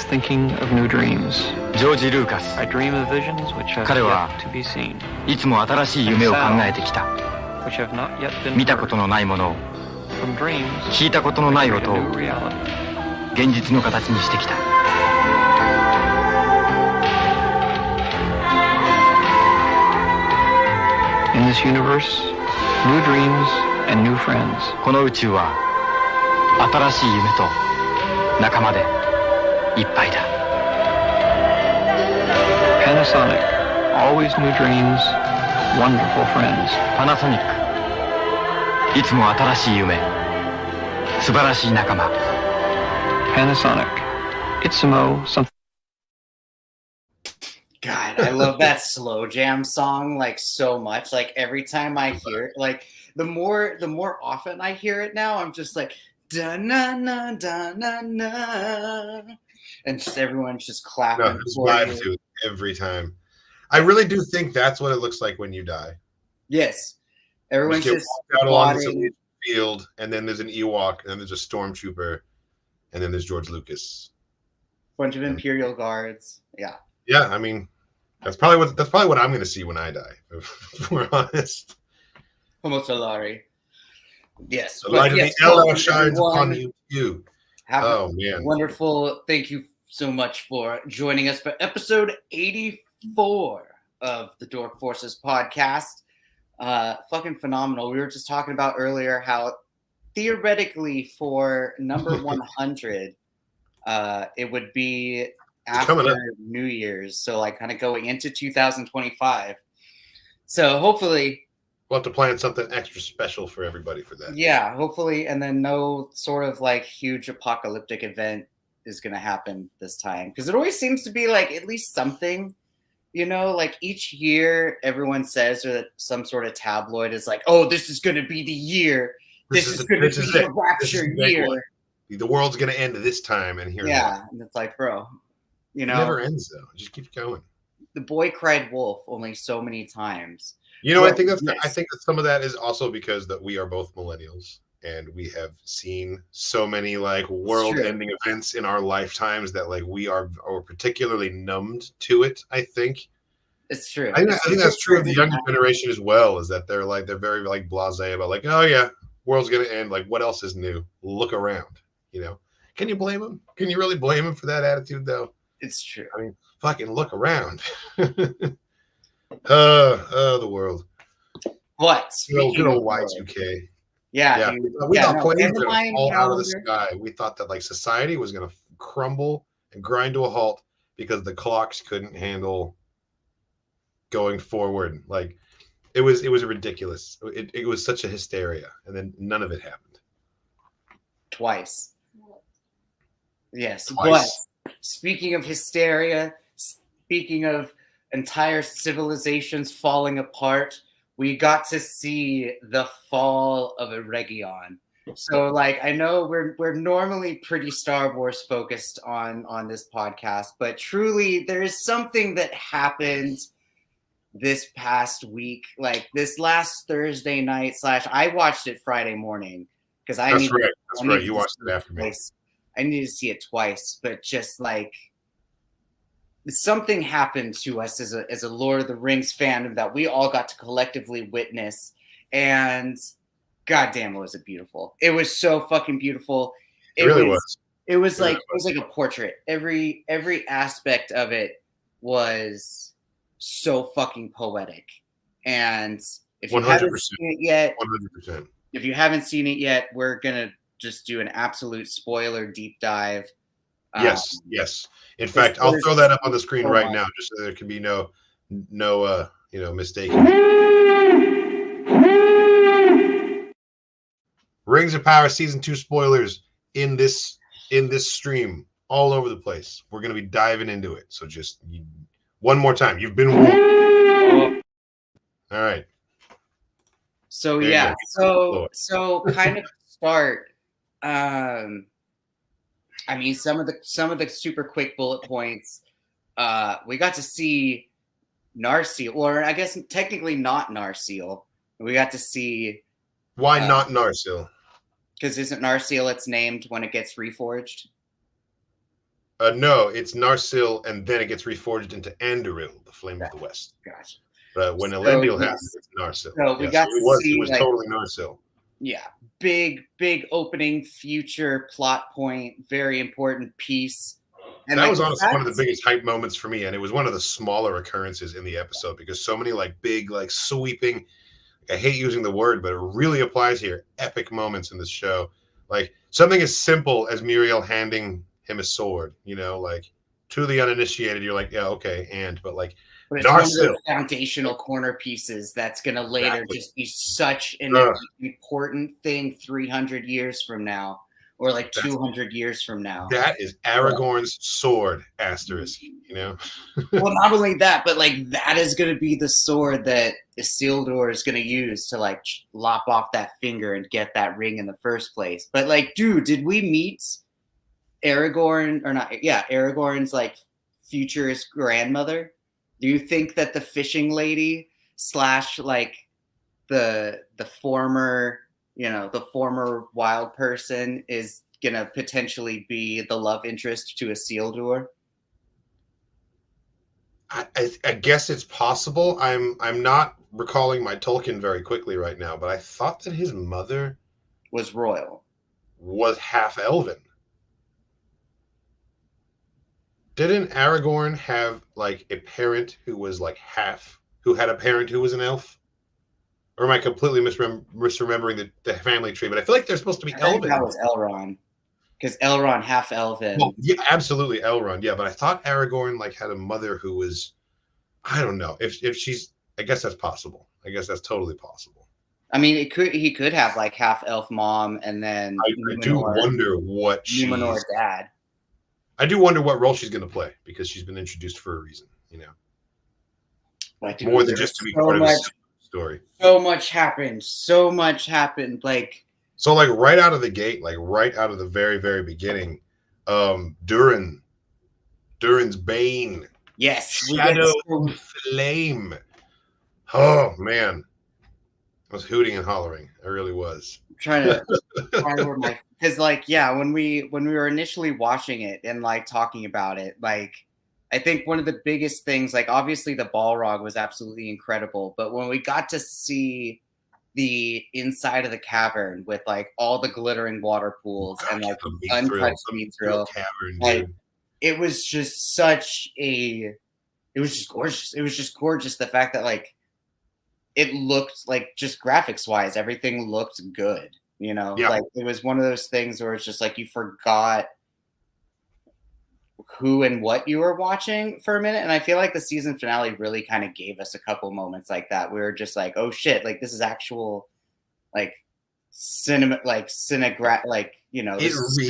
Thinking of new dreams. ジョージ・ルーカス I dream of visions which have 彼は yet to be seen, いつも新しい夢を考えてきた which have not yet been 見たことのないものを from dreams 聞いたことのない音を a new reality. 現実の形にしてきた In this universe, new dreams and new friends. この宇宙は新しい夢と仲間でいっぱいだ Panasonic, always new dreams, wonderful friends. パナソニックいつも新しい夢素晴らしい仲間 Panasonic, Itsumo, something. God, I love that slow jam song like so much. Like every time I hear it, like the more often I hear it now, I'm just like da na na da na na, and just everyone's just clapping. No, it's live to it every time. I really do think that's what it looks like when you die. Yes, everyone's you just walked out along the field, and then there's an Ewok, and then there's a stormtrooper, and then there's George Lucas. Bunch of Imperial guards. Yeah. Yeah, I mean, that's probably what I'm going to see when I die. If we're honest. Homo Solari. Yes. The light of the Eldar shines upon you. Oh man! Wonderful. Thank you so much for joining us for episode 84 of the Dork Forces podcast. Fucking phenomenal. We were just talking about earlier how theoretically for number 100, it would be after New Year's. So like kind of going into 2025. So hopefully we'll have to plan something extra special for everybody for that. Yeah, hopefully. And then no sort of like huge apocalyptic event is going to happen this time. Because it always seems to be like at least something, you know, like each year everyone says or that some sort of tabloid is like, oh, this is going to be the year. This is going to be the rapture year. The world's going to end this time. And here. Yeah. And it's like, bro, you know. It never ends though. It just keeps going. The boy cried wolf only so many times. You know, I think that some of that is also because that we are both millennials and we have seen so many like world-ending events in our lifetimes that like we are particularly numbed to it. I think it's true. I think that's true of the younger generation as well. Is that they're very like blasé about like, oh yeah, world's gonna end. Like, what else is new? Look around. You know, can you blame them? Can you really blame them for that attitude though? It's true. I mean, fucking look around. The world. What? Good old Y2K. Yeah. Dude, we thought planes were going to fall out of the sky. We thought that like society was going to crumble and grind to a halt because the clocks couldn't handle going forward. Like it was ridiculous. It was such a hysteria, and then none of it happened. Twice. Yes. Twice. But speaking of hysteria, speaking of entire civilizations falling apart, we got to see the fall of a region. So like I know we're normally pretty Star Wars focused on this podcast, but truly there is something that happened this past week, like this last Thursday night / I watched it Friday morning because That's right. You watched it after me. I need to see it twice, but just like something happened to us as a Lord of the Rings fandom that we all got to collectively witness, and goddamn, was it beautiful! It was so fucking beautiful. It really was. It was like a portrait. Every aspect of it was so fucking poetic. And if you 100%. haven't seen it yet, 100%. If you haven't seen it yet, we're gonna just do an absolute spoiler deep dive. Yes, yes. In fact, I'll throw that up on the screen right now, just so there can be no mistaking. Rings of Power season 2 spoilers in this stream all over the place. We're going to be diving into it. So just one more time. You've been warned. All right. So yeah, so kind of start. I mean, some of the super quick bullet points. We got to see Narsil, or I guess technically not Narsil. We got to see. Why not Narsil? Because isn't Narsil its named when it gets reforged? No, it's Narsil, and then it gets reforged into Anduril, the Flame of the West. Gotcha. But when Elendil happens, it's Narsil. So we got to see. It was totally Narsil. Yeah, big opening future plot point, very important piece. And that was honestly one of the biggest hype moments for me, and it was one of the smaller occurrences in the episode because so many big, sweeping. I hate using the word, but it really applies here. Epic moments in this show, like something as simple as Muriel handing him a sword. To the uninitiated, you're like, yeah, okay, but it's one of those foundational corner pieces that's going to later just be such an important thing 300 years from now, or 200 years from now. That is Aragorn's sword, asterisk, Well, not only that, but that is going to be the sword that Isildur is going to use to lop off that finger and get that ring in the first place. But dude, did we meet Aragorn or not? Yeah, Aragorn's futurist grandmother. Do you think that the fishing lady / the former wild person is gonna potentially be the love interest to Isildur? I guess it's possible. I'm not recalling my Tolkien very quickly right now, but I thought that his mother was royal, was half elven. Didn't Aragorn have a parent who was who had a parent who was an elf? Or am I completely misremembering the family tree? But I feel like they're supposed to be elven. That was Elrond, because Elrond half elven. Well, yeah, absolutely Elrond. Yeah, but I thought Aragorn had a mother who was, I don't know if she's. I guess that's possible. I guess that's totally possible. I mean, he could have half elf mom and then I do wonder what Numenor dad. I do wonder what role she's going to play because she's been introduced for a reason, more than just to be part of the story. So much happened. So right out of the gate, right out of the very, very beginning, Durin's Bane. Yes. Shadow Flame. Oh man. I was hooting and hollering. I really was. I'm trying to find where my because when we were initially watching it and talking about it, I think one of the biggest things, obviously the Balrog was absolutely incredible, but when we got to see the inside of the cavern with all the glittering water pools and untouched mithril cavern, it was just it was just gorgeous. It was just gorgeous. The fact that it looked just graphics wise, everything looked good. It was one of those things where it's just you forgot who and what you were watching for a minute. And I feel like the season finale really kind of gave us a couple moments like that. We were just oh shit, this is actual cinema, it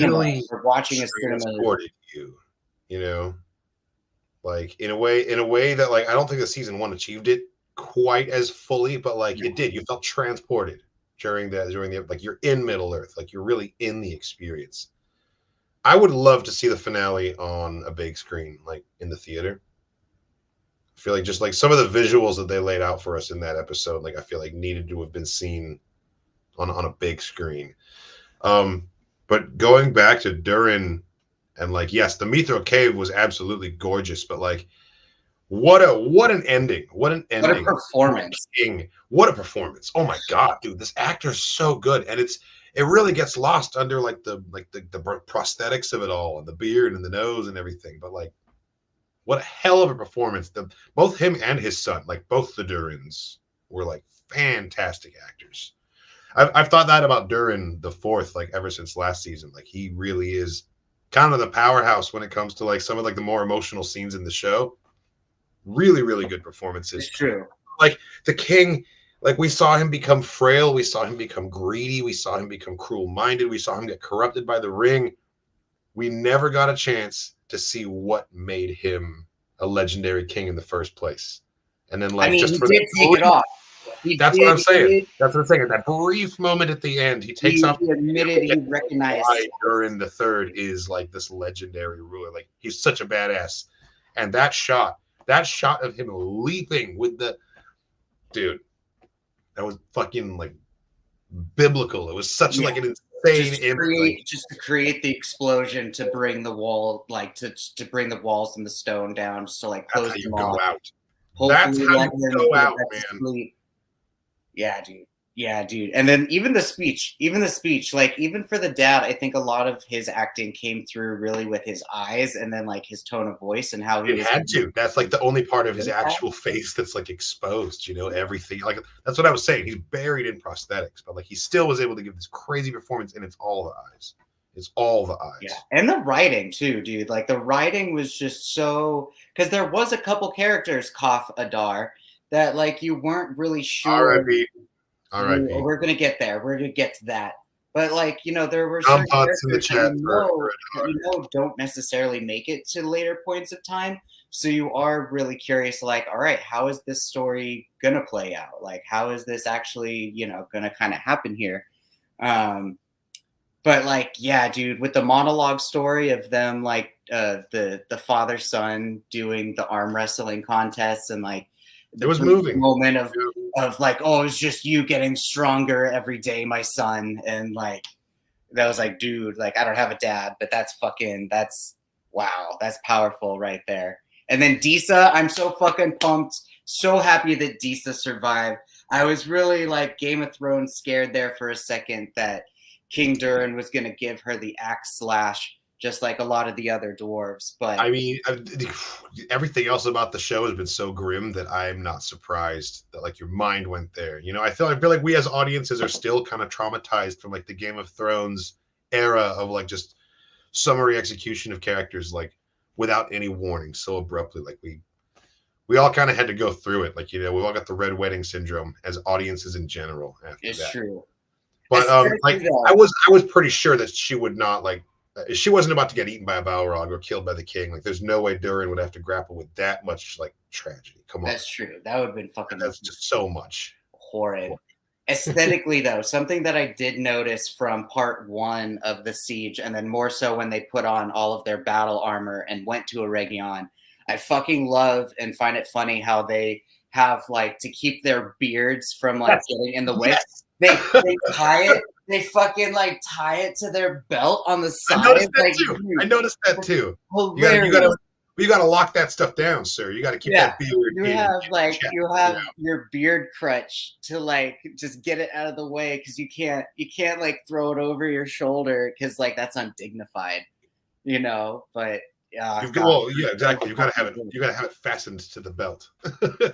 really we're watching a cinema. Supported you, in a way that I don't think the season 1 achieved it quite as fully, but it did. You felt transported during the you're in Middle Earth, you're really in the experience. I would love to see the finale on a big screen, in the theater. I feel just some of the visuals that they laid out for us in that episode, I feel needed to have been seen on a big screen. But going back to Durin and yes, the Mithril Cave was absolutely gorgeous, but what an ending. What an ending. What a performance. What a performance. Oh my God, dude, this actor's so good. And it really gets lost under the prosthetics of it all and the beard and the nose and everything. But what a hell of a performance. Both him and his son, both the Durins were fantastic actors. I've thought that about Durin the Fourth, ever since last season. He really is kind of the powerhouse when it comes to like some of like the more emotional scenes in the show. Really, really good performances. It's true. Like the king, like we saw him become frail, we saw him become greedy, we saw him become cruel-minded, we saw him get corrupted by the ring. We never got a chance to see what made him a legendary king in the first place. And then, like, just he for did take it off. That's what I'm saying. That's what I'm saying. That brief moment at the end, he takes off. He admitted he recognized why Durin the Third is like this legendary ruler. Like, he's such a badass. And that shot of him leaping with the dude, that was fucking like biblical. It was such like an insane image. Just to create the explosion to bring the wall, like to bring the walls and the stone down, just to like close them off. That's how you go out, man. Yeah, dude. And then even the speech, like even for the dad, I think a lot of his acting came through really with his eyes and then like his tone of voice and how he had to. That's like the only part of his actual face that's like exposed, you know, everything. Like that's what I was saying. He's buried in prosthetics, but like he still was able to give this crazy performance, and it's all the eyes. It's all the eyes. Yeah, and the writing too, dude. Like the writing was just so, because there was a couple characters, cough Adar, that like you weren't really sure. R.I.P. We're gonna get there. We're gonna get to that. But like, you know, there were certain characters in the chat that don't necessarily make it to later points of time. So you are really curious, like, all right, how is this story gonna play out? Like, how is this actually, you know, gonna kind of happen here? But like, yeah, dude, with the monologue story of them, like the father son doing the arm wrestling contests, and like it was moving moment of like, oh, it's just you getting stronger every day, my son, and like that was like, dude, like I don't have a dad, but that's wow, that's powerful right there. And then Disa, I'm so fucking pumped, so happy that Disa survived. I was really like Game of Thrones scared there for a second that King Durin was going to give her the axe slash, just like a lot of the other dwarves. But I mean, everything else about the show has been so grim that I'm not surprised that like your mind went there. You know, I feel like we as audiences are still kind of traumatized from like the Game of Thrones era of like just summary execution of characters like without any warning so abruptly. Like we all kind of had to go through it. Like, you know, we all got the red wedding syndrome as audiences in general after that. It's true. But like I was pretty sure that she would not like she wasn't about to get eaten by a Balrog or killed by the king. Like there's no way Durin would have to grapple with that much like tragedy. Come on. That's true. That would have been fucking that's just so much. Horrid. Aesthetically though, something that I did notice from part 1 of the siege, and then more so when they put on all of their battle armor and went to Eregion, I fucking love and find it funny how they have like to keep their beards from like getting in the way. Yes. They tie it. They fucking like tie it to their belt on the side. I noticed that too. You gotta lock that stuff down, sir. You gotta keep that beard. You have your beard crutch to like just get it out of the way, because you can't like throw it over your shoulder because like that's undignified, you know. But exactly. You gotta have it fastened to the belt,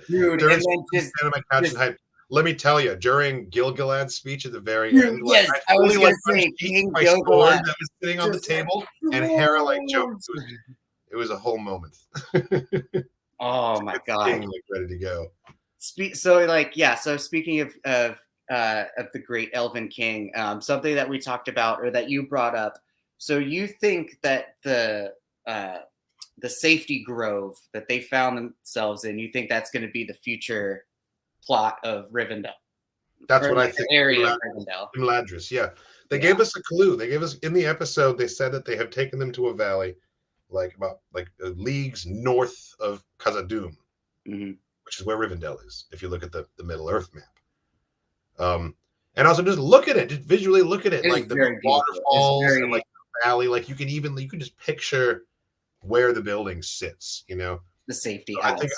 dude. And then just on my couch and hype. Let me tell you, during Gilgalad's speech at the very end, yes, I was going to say, King Gilgalad that was sitting on the table, and Hera like jumped. It was a whole moment. Oh my god! King, like, ready to go. So speaking of the great Elven King, something that we talked about or that you brought up. So you think that the safety grove that they found themselves in, you think that's going to be the future plot of Rivendell? That's what I think. Area of Rivendell. Imladris, yeah. They gave us a clue. They gave us in the episode. They said that they have taken them to a valley, like about leagues north of Khazad-dûm, which is where Rivendell is. If you look at the Middle Earth map, and also just look at it, just visually look at it, like the waterfalls and like the valley. Like you can just picture where the building sits. You know, the safety. So I think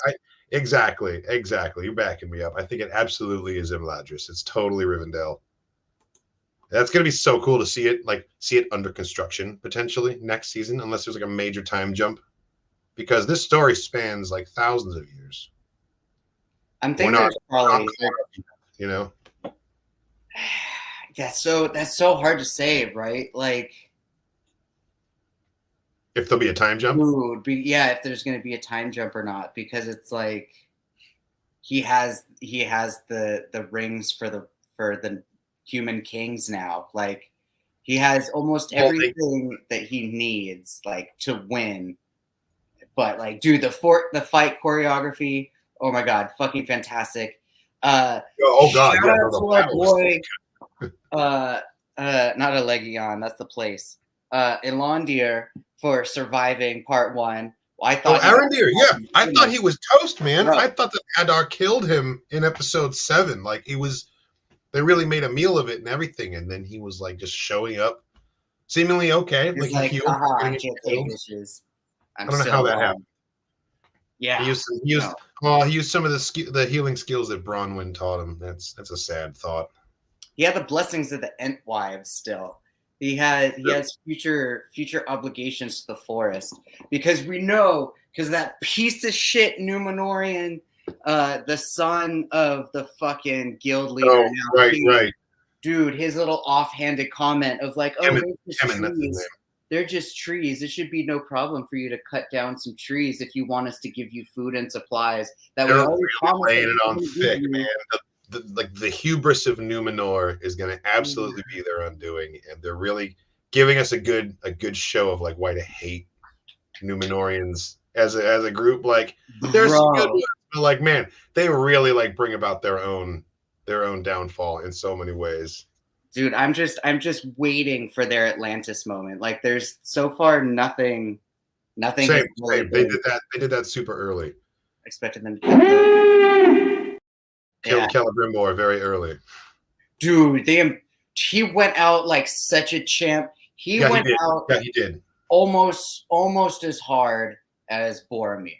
Exactly. You're backing me up. I think it absolutely is Imladris. It's totally Rivendell. That's going to be so cool to see it under construction potentially next season, unless there's like a major time jump, because this story spans like thousands of years. I'm thinking there's probably, you know. That's so hard to say, right? Like, If there'll be a time jump? Ooh, if there's going to be a time jump or not, because it's like he has the rings for the human kings now. Like he has almost everything that he needs like to win. But like, dude, the fight choreography, oh my god, fucking fantastic. God, shout out to our boy, not a Legion, that's the place. Elondir for surviving part 1. I thought Arendir, I thought he was toast, man. Bro. I thought that Adar killed him in episode 7. Like they really made a meal of it and everything, and then he was like just showing up, seemingly okay. Like he healed. I can't take issues. I don't know how that happened. Yeah, he used some of the healing skills that Bronwyn taught him. That's a sad thought. He had the blessings of the Entwives still. He has future obligations to the forest, because we know, because that piece of shit Numenorian, the son of the fucking guild leader. Right. Dude, his little offhanded comment of like, oh, they're just trees. It should be no problem for you to cut down some trees if you want us to give you food and supplies. That they're really laying it on thick, man. The hubris of Numenor is going to absolutely be their undoing, and they're really giving us a good show of like why to hate Numenorians as a group. Like there's some good ones, but like, man, they really like bring about their own downfall in so many ways. Dude, I'm just waiting for their Atlantis moment. Like there's so far nothing. Same. They did that super early. Expected them to kill Celebrimbor very early. Dude, he went out like such a champ. He went out. Yeah, he did. Almost as hard as Boromir,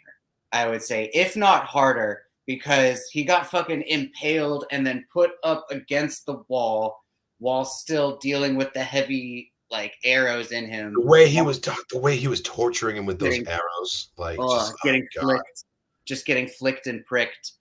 I would say, if not harder, because he got fucking impaled and then put up against the wall while still dealing with the heavy like arrows in him. The way he was torturing him with those arrows, like getting flicked and pricked.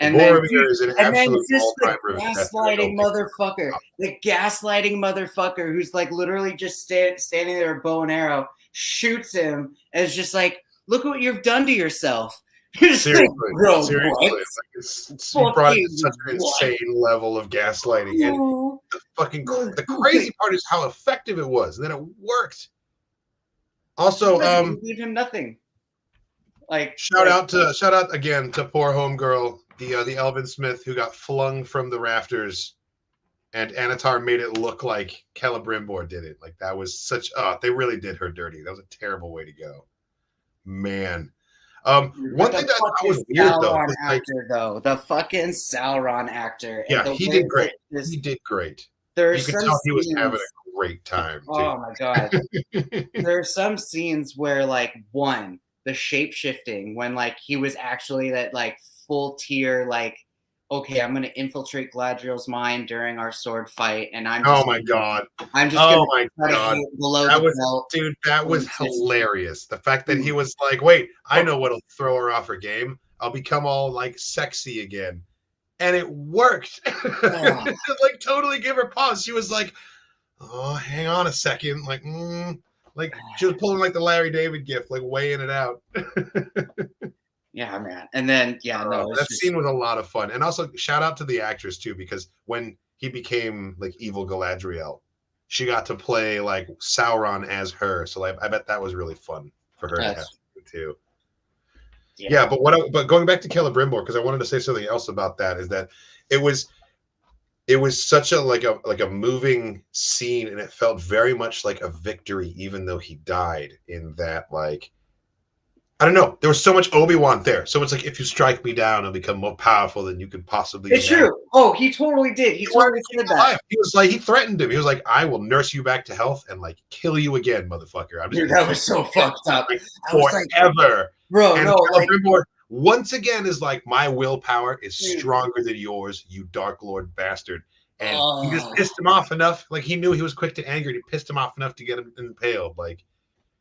And Boromir is an absolute all-timer. Gaslighting motherfucker. The gaslighting motherfucker who's like literally just standing there with bow and arrow, shoots him, and is just like, look what you've done to yourself. Seriously. Like it's brought it to such an insane level of gaslighting. And the crazy part is how effective it was, and then it worked. Also, leave him nothing. Like shout out again to poor homegirl, the Elven Smith who got flung from the rafters, and Anatar made it look like Celebrimbor did it. Like that was they really did her dirty. That was a terrible way to go, man. One thing that I thought was weird though, the fucking Sauron actor. Yeah, he did great. He did great. You could tell he was having a great time. Oh my god. There are some scenes where like the shape shifting, when like he was actually that like full tier, like, okay, I'm gonna infiltrate Gladriel's mind during our sword fight, and I'm just that was hilarious. The fact that he was like, wait, I know what'll throw her off her game. I'll become all like sexy again. And it worked. Like totally give her pause. She was like, oh, hang on a second. Like, like she was pulling like the Larry David gift, like weighing it out. Yeah, man. And then that scene was a lot of fun. And also shout out to the actress too, because when he became like evil Galadriel, she got to play like Sauron as her. So like, I bet that was really fun for her to have too. Yeah, but going back to Celebrimbor, because I wanted to say something else about that, is that it was such a like a moving scene, and it felt very much like a victory, even though he died. In that, like, I don't know, there was so much Obi-Wan there. So it's like, if you strike me down, I'll become more powerful than you could possibly. It's true. Oh, he totally did. He totally said that. He was like, he threatened him. He was like, I will nurse you back to health and like kill you again, motherfucker. Dude, that was so fucked up. Forever. Bro, and no, Celebrimbor once again is like, my willpower is stronger than yours, you Dark Lord bastard. And he just pissed him off enough. Like, he knew he was quick to anger, and he pissed him off enough to get him impaled. Like,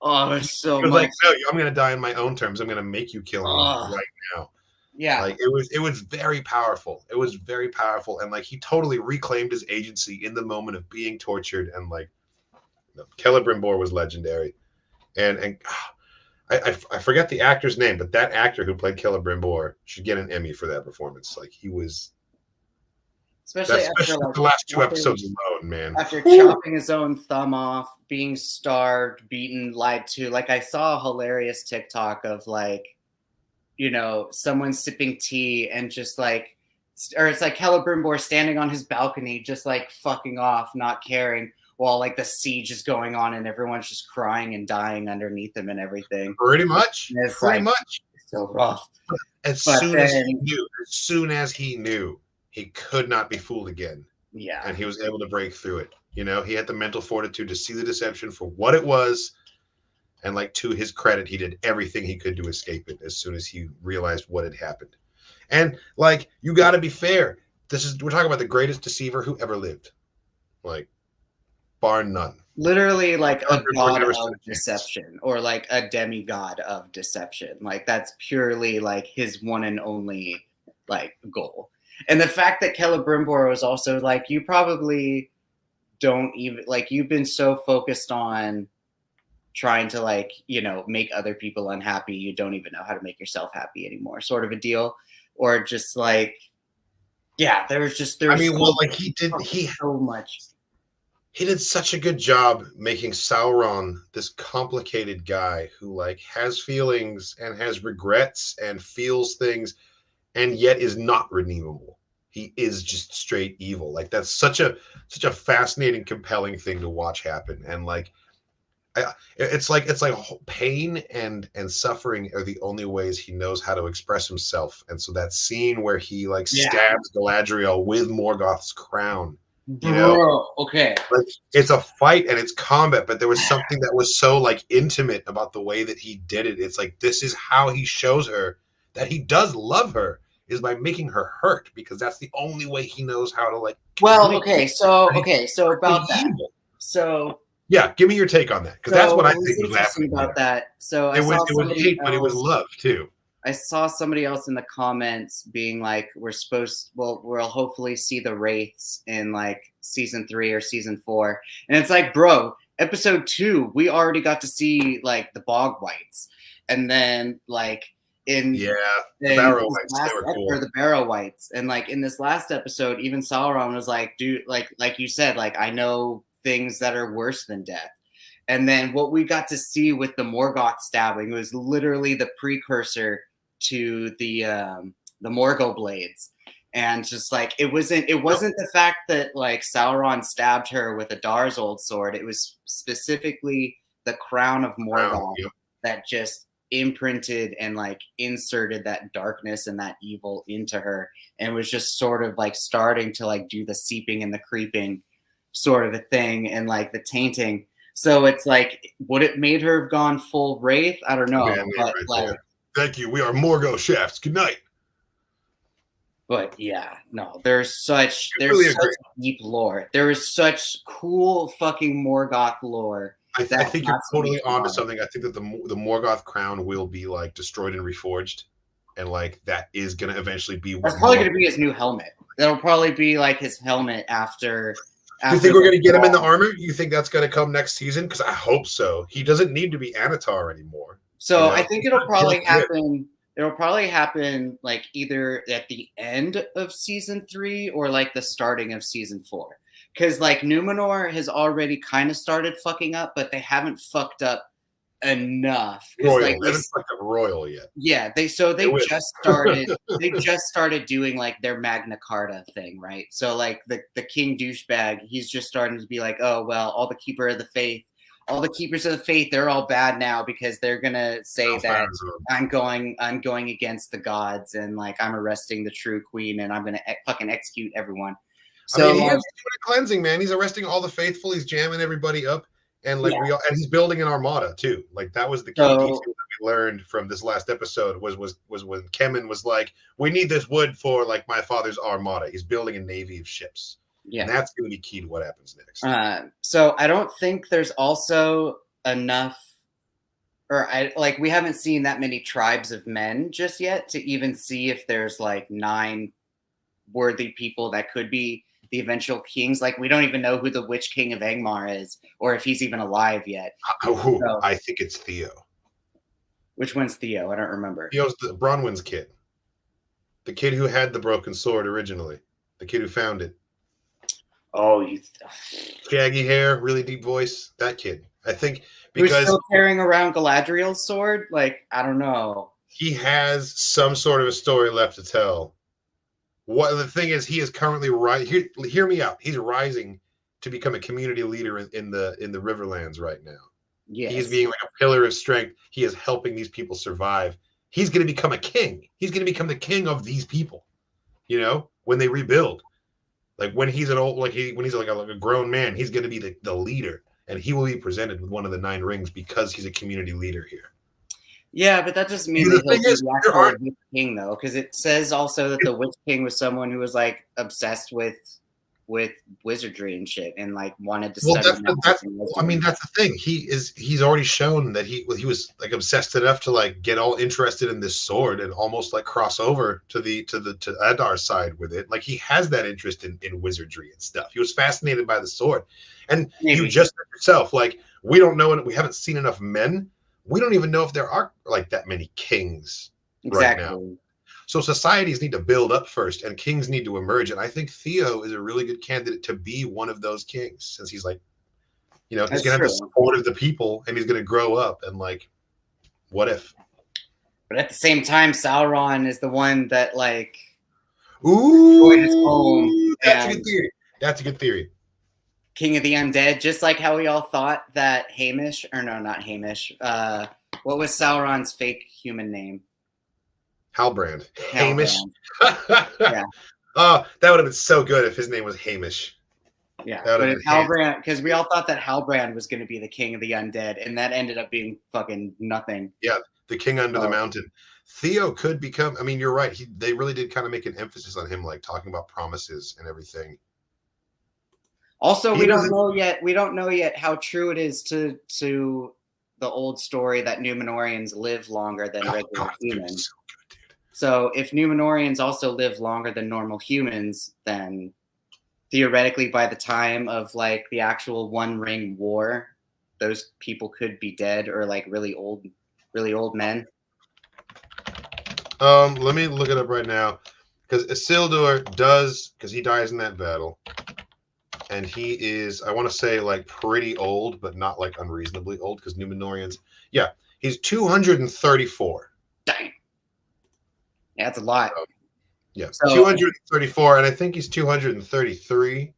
it's so much. Like, no, I'm gonna die in my own terms. I'm gonna make you kill me right now. Yeah, like it was very powerful. It was very powerful, and like he totally reclaimed his agency in the moment of being tortured. And like, Celebrimbor was legendary. And I forget the actor's name, but that actor who played Celebrimbor should get an Emmy for that performance. Like he was, especially after like the last 2 episodes alone, man. After chopping his own thumb off, being starved, beaten, lied to. Like I saw a hilarious TikTok of like, you know, someone sipping tea and just like, or it's like Celebrimbor standing on his balcony, just like fucking off, not caring, while like the siege is going on and everyone's just crying and dying underneath him and everything. Pretty much. It's Pretty like, much. So rough. As soon as he knew, he could not be fooled again. Yeah. And he was able to break through it. You know, he had the mental fortitude to see the deception for what it was. And like to his credit, he did everything he could to escape it as soon as he realized what had happened. And like, you got to be fair. We're talking about the greatest deceiver who ever lived. Like, bar none. Literally like a god of deception, or like a demigod of deception. Like that's purely like his one and only like goal. And the fact that Celebrimbor was also like, you probably don't even like, you've been so focused on trying to like, you know, make other people unhappy, you don't even know how to make yourself happy anymore, sort of a deal. Or just like, yeah, there's he did so much. He did such a good job making Sauron this complicated guy who like has feelings and has regrets and feels things and yet is not redeemable. He is just straight evil. Like that's such a fascinating, compelling thing to watch happen. And like, it's like pain and suffering are the only ways he knows how to express himself. And so that scene where he like stabs Galadriel with Morgoth's crown, you know, okay, like, it's a fight and it's combat, but there was something that was so like intimate about the way that he did it. It's like, this is how he shows her that he does love her, is by making her hurt, because that's the only way he knows how to like. Well, okay, so about that. So yeah, give me your take on that, because that's what I think was happening about that. So it was hate, but it was love too. I saw somebody else in the comments being like, we'll hopefully see the Wraiths in like season 3 or season 4. And it's like, bro, episode 2, we already got to see like the Bog Whites. And then like the Barrow Whites, they were cool. The Barrow Whites. And like in this last episode, even Sauron was like, dude, like you said, like I know things that are worse than death. And then what we got to see with the Morgoth stabbing was literally the precursor to the Morgul blades. And just like it wasn't the fact that like Sauron stabbed her with Adar's old sword. It was specifically the crown of Morgoth that just imprinted and like inserted that darkness and that evil into her, and was just sort of like starting to like do the seeping and the creeping sort of a thing, and like the tainting. So it's like, would it made her have gone full Wraith? I don't know. But like, thank you. We are Morgo Shafts. Good night. But yeah, no, there's such deep lore. There is such cool fucking Morgoth lore. I think you're totally onto something. I think that the Morgoth crown will be like destroyed and reforged, and like that is gonna eventually be. That's probably gonna be his new helmet. That'll probably be like his helmet after. You think we're gonna get him in the armor? You think that's gonna come next season? Because I hope so. He doesn't need to be Anatar anymore. So you know? I think it'll probably happen. It'll probably happen like either at the end of season 3 or like the starting of season 4. Because like Numenor has already kind of started fucking up, but they haven't fucked up enough. Royal. Like, they haven't fucked up Royal yet. Yeah, they just started doing like their Magna Carta thing, right? So like the King douchebag, he's just starting to be like, oh well, all the keepers of the faith, they're all bad now because they're gonna say that I'm going against the gods, and like I'm arresting the true queen, and I'm gonna fucking execute everyone. So I mean, he's doing a cleansing, man. He's arresting all the faithful. He's jamming everybody up, and like and he's building an armada too. Like that was the key detail that we learned from this last episode was when Kemen was like, "We need this wood for like my father's armada." He's building a navy of ships. Yeah, and that's going to be key to what happens next. So I don't think there's also enough, we haven't seen that many tribes of men just yet to even see if there's like 9 worthy people that could be the eventual kings. Like, we don't even know who the Witch King of Angmar is, or if he's even alive yet. So, I think it's Theo. Which one's Theo? I don't remember. Theo's the Bronwyn's kid. The kid who had the broken sword originally. The kid who found it. Oh, shaggy hair, really deep voice. That kid. I think because who's still carrying around Galadriel's sword. Like, I don't know. He has some sort of a story left to tell. What the thing is, he is currently hear me out. He's rising to become a community leader in the Riverlands right now. Yes. He's being like a pillar of strength. He is helping these people survive. He's going to become a king. He's going to become the king of these people. You know, when they rebuild, like when he's when he's like a grown man, he's going to be the leader, and he will be presented with one of the 9 rings because he's a community leader here. Yeah, but that doesn't mean that he'll be the actual Witch King, though, because it says also that the Witch King was someone who was like obsessed with wizardry and shit, and like wanted to study. That's the thing. He's already shown that he was like obsessed enough to like get all interested in this sword and almost like cross over to Adar's side with it. Like he has that interest in wizardry and stuff. He was fascinated by the sword, and you just yourself like we don't know, and we haven't seen enough men. We don't even know if there are like that many kings right now. So societies need to build up first, and kings need to emerge. And I think Theo is a really good candidate to be one of those kings, since he's like, he's going to have the support of the people, and he's going to grow up. And like, what if? But at the same time, Sauron is the one that like, destroyed his home. That's a good theory. That's a good theory. King of the Undead, just like how we all thought that Hamish, or no, not Hamish. What was Sauron's fake human name? Halbrand. Hamish. Yeah. Oh, that would have been so good if his name was Hamish. Yeah, but Halbrand, because we all thought that Halbrand was going to be the king of the undead, and that ended up being fucking nothing. Yeah, the king under the mountain. Theo could become. I mean, you're right. They really did kind of make an emphasis on him, like talking about promises and everything. Also, we don't know yet. We don't know yet how true it is to the old story that Numenorians live longer than regular humans. So if Numenorians also live longer than normal humans, then theoretically by the time of like the actual One Ring War, those people could be dead or like really old men. Let me look it up right now, because Isildur does, because he dies in that battle, and he is, I want to say like pretty old, but not like unreasonably old, because Numenorians, yeah, he's 234. Dang. Yeah, that's a lot. Yeah, so, 234, and I think he's 233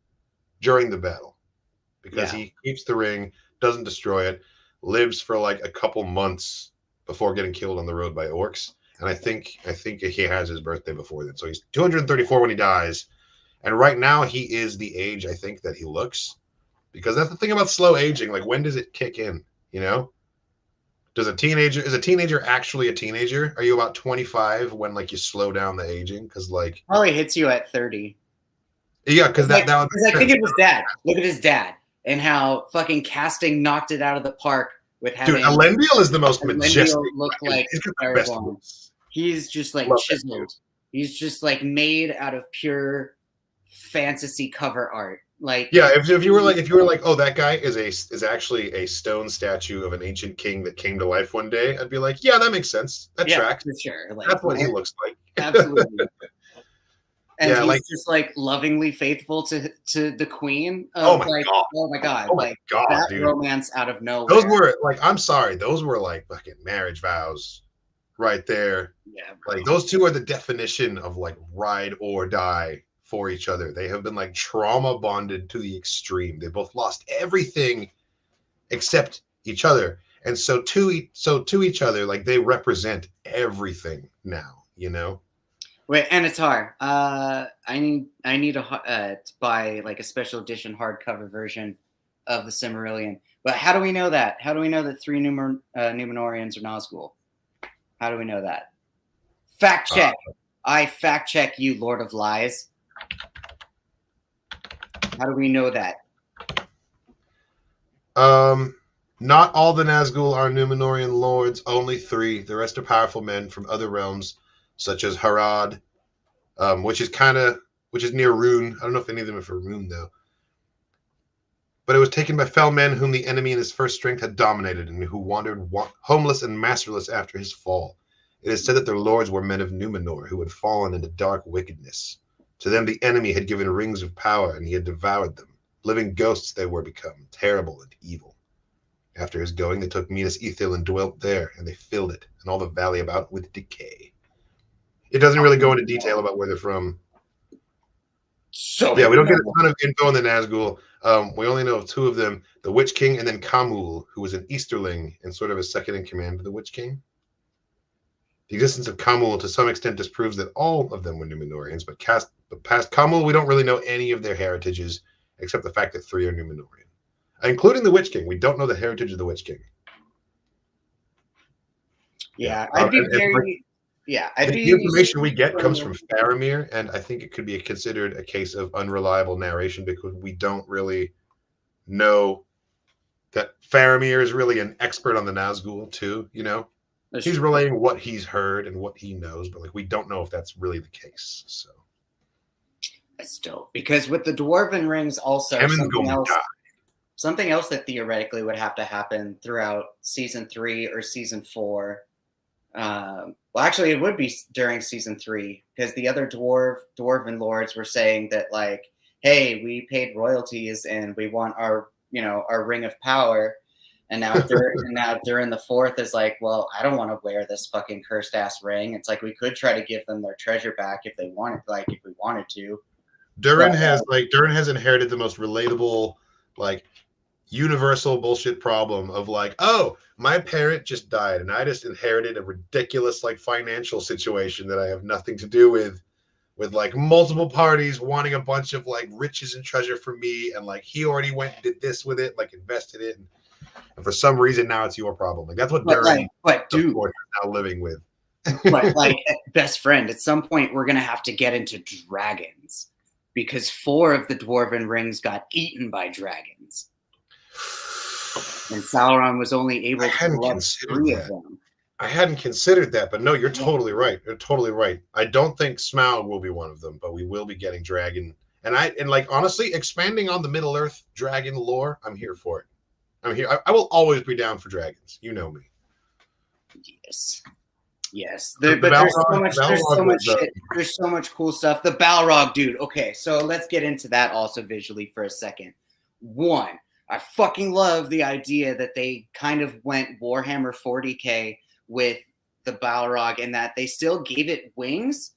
during the battle, because he keeps the ring, doesn't destroy it, lives for like a couple months before getting killed on the road by orcs, and I think he has his birthday before then. So he's 234 when he dies, and right now he is the age I think that he looks, because that's the thing about slow aging. Like, when does it kick in? You know? Is a teenager actually a teenager? Are you about 25 when like you slow down the aging? Because like probably hits you at 30. Yeah, because I think it was dad. Look at his dad and how fucking casting knocked it out of the park with having. Dude, Elendil is the most majestic. Look like he's just like chiseled. He's just like made out of pure fantasy cover art. Like, yeah, if you were like, oh, that guy is actually a stone statue of an ancient king that came to life one day, I'd be like, yeah, that makes sense. That tracks. For sure. Like, that's what he looks like. Absolutely. And he's just like lovingly faithful to the queen. Oh my god! Oh my god! Oh my god! That dude. Romance out of nowhere. Those were like, I'm sorry, those were like fucking marriage vows, right there. Yeah, bro. Like those two are the definition of like ride or die for each other. They have been like trauma bonded to the extreme. They both lost everything except each other, and so to each other, like they represent everything now. You know. Wait, Anatar, I need to buy like a special edition hardcover version of the Silmarillion. But how do we know that? How do we know that 3 Numenorians are Nazgul? How do we know that? Fact check. I fact check you, Lord of Lies. How do we know that? Not all the Nazgul are Numenorian lords. Only 3. The rest are powerful men from other realms, such as Harad, which is kind of which is near Rune. I don't know if any of them are for Rune, though. But it was taken by fell men whom the enemy in his first strength had dominated, and who wandered homeless and masterless after his fall. It is said that their lords were men of Numenor, who had fallen into dark wickedness. To them the enemy had given rings of power, and he had devoured them. Living ghosts they were become, terrible and evil. After his going, they took Minas Ithil and dwelt there, and they filled it, and all the valley about with decay. It doesn't really go into detail about where they're from. So yeah, we don't get a ton of info on the Nazgul. We only know of two of them, the Witch King and then Kamul, who was an Easterling and sort of a second in command to the Witch King. The existence of Kamul to some extent disproves that all of them were Numenorians, but past Kamul, we don't really know any of their heritages, except the fact that 3 are Numenorian. Including the Witch King. We don't know the heritage of the Witch King. Yeah, I'd be very... The information we get comes from Faramir, and I think it could be considered a case of unreliable narration because we don't really know that Faramir is really an expert on the Nazgul too, you know? He's relaying what he's heard and what he knows, but like we don't know if that's really the case. So still, because with the Dwarven rings also something else that theoretically would have to happen throughout season 3 or season 4. Well, actually, it would be during season 3 because the other dwarven lords were saying that, like, hey, we paid royalties and we want our ring of power. And now, during the 4th is like, well, I don't want to wear this fucking cursed ass ring. It's like we could try to give them their treasure back if they wanted, if we wanted to. Durin has inherited the most relatable, like, universal bullshit problem of like, oh, my parent just died and I just inherited a ridiculous like financial situation that I have nothing to do with like multiple parties wanting a bunch of like riches and treasure for me, and like he already went and did this with it, like invested it, and for some reason now it's your problem. Like that's what Durin is now living with. But like best friend, at some point we're gonna have to get into dragons because 4 of the Dwarven rings got eaten by dragons. And Sauron was only able to collect 3 of them. I hadn't considered that, but no, you're totally right. You're totally right. I don't think Smaug will be one of them, but we will be getting dragon. And like honestly, expanding on the Middle Earth dragon lore, I'm here for it. I'm here. I will always be down for dragons. You know me. Yes. There's so much cool stuff. The Balrog, dude. Okay, so let's get into that also visually for a second. 1. I fucking love the idea that they kind of went Warhammer 40K with the Balrog and that they still gave it wings,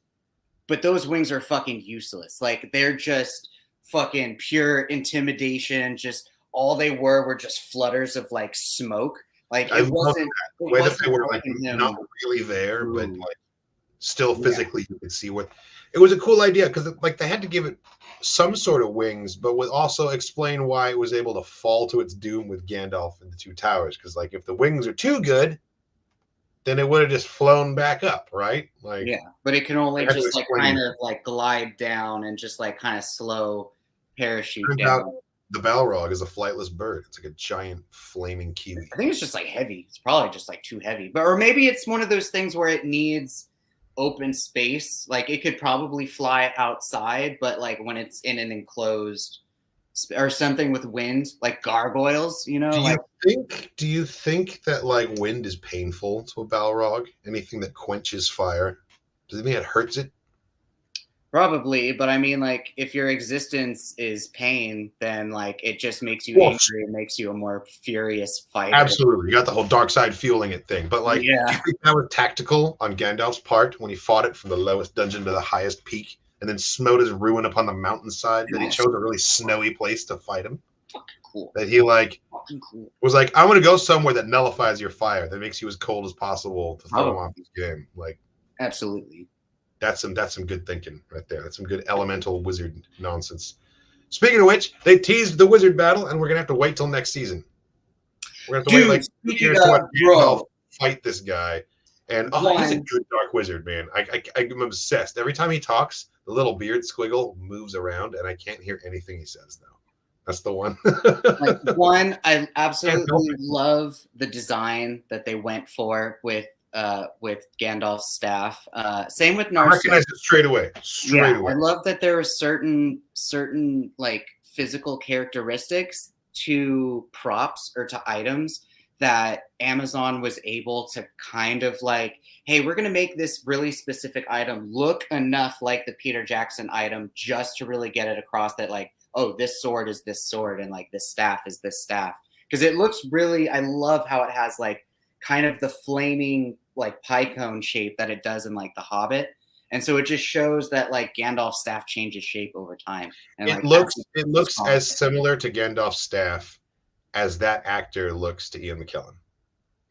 but those wings are fucking useless. Like, they're just fucking pure intimidation. Just all they were just flutters of, like, smoke. Like, it wasn't... The way that they were, like, not really there, but, like, still physically you could see what... It was a cool idea because, like, they had to give it some sort of wings, but would also explain why it was able to fall to its doom with Gandalf and the 2 towers. Because, like, if the wings are too good, then it would have just flown back up, right? Like, yeah, but it can only just like kind of like glide down and just like kind of slow parachute down. The Balrog is a flightless bird. It's like a giant flaming kiwi. I think it's just like heavy. It's probably just like too heavy, or maybe it's one of those things where it needs open space. Like it could probably fly outside, but like when it's in an enclosed or something with wind, like gargoyles, you know. Do you think that like wind is painful to a Balrog? Anything that quenches fire, does it mean it hurts it? Probably, but I mean, like, if your existence is pain, then like it just makes you angry. It makes you a more furious fighter. Absolutely, you got the whole dark side fueling it thing. But like, do you think that was tactical on Gandalf's part when he fought it from the lowest dungeon to the highest peak, and then smote his ruin upon the mountainside? That he chose a really snowy place to fight him. Fucking cool. That he like was like, I'm gonna go somewhere that nullifies your fire, that makes you as cold as possible to throw him off this game. Like, absolutely. That's some good thinking right there. That's some good elemental wizard nonsense. Speaking of which, they teased the wizard battle, and we're gonna have to wait till next season. We're gonna have to wait like years to watch Gandalf fight this guy. And he's a good dark wizard, man. I'm obsessed. Every time he talks, the little beard squiggle moves around, and I can't hear anything he says though. That's the one. I absolutely love the design that they went for with with Gandalf's staff. Same with I Narcissus. recognize it straight away. Straight away. I love that there are certain like physical characteristics to props or to items that Amazon was able to kind of like, hey, we're going to make this really specific item look enough like the Peter Jackson item just to really get it across that like, oh, this sword is this sword and like this staff is this staff. Because it looks really, I love how it has like kind of the flaming like pie cone shape that it does in like The Hobbit. And so it just shows that like Gandalf's staff changes shape over time. And it looks as similar to Gandalf's staff as that actor looks to Ian McKellen.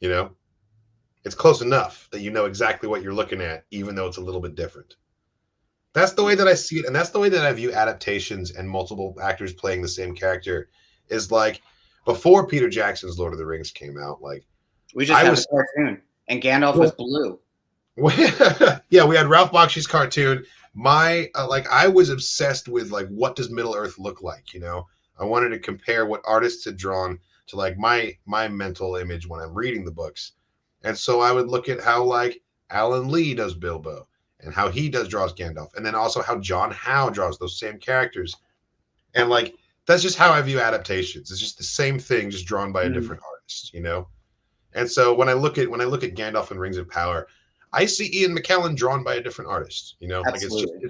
You know, it's close enough that you know exactly what you're looking at, even though it's a little bit different. That's the way that I see it, and that's the way that I view adaptations and multiple actors playing the same character. Is like before Peter Jackson's Lord of the Rings came out, like we just had a cartoon, and Gandalf was blue. Yeah, we had Ralph Bakshi's cartoon. My I was obsessed with like what does Middle Earth look like, you know? I wanted to compare what artists had drawn to like my mental image when I'm reading the books. And so I would look at how like Alan Lee does Bilbo and how he draws Gandalf, and then also how John Howe draws those same characters. And like that's just how I view adaptations. It's just the same thing, just drawn by a different artist, you know? And so when I look at Gandalf and Rings of Power, I see Ian McKellen drawn by a different artist, you know? Absolutely.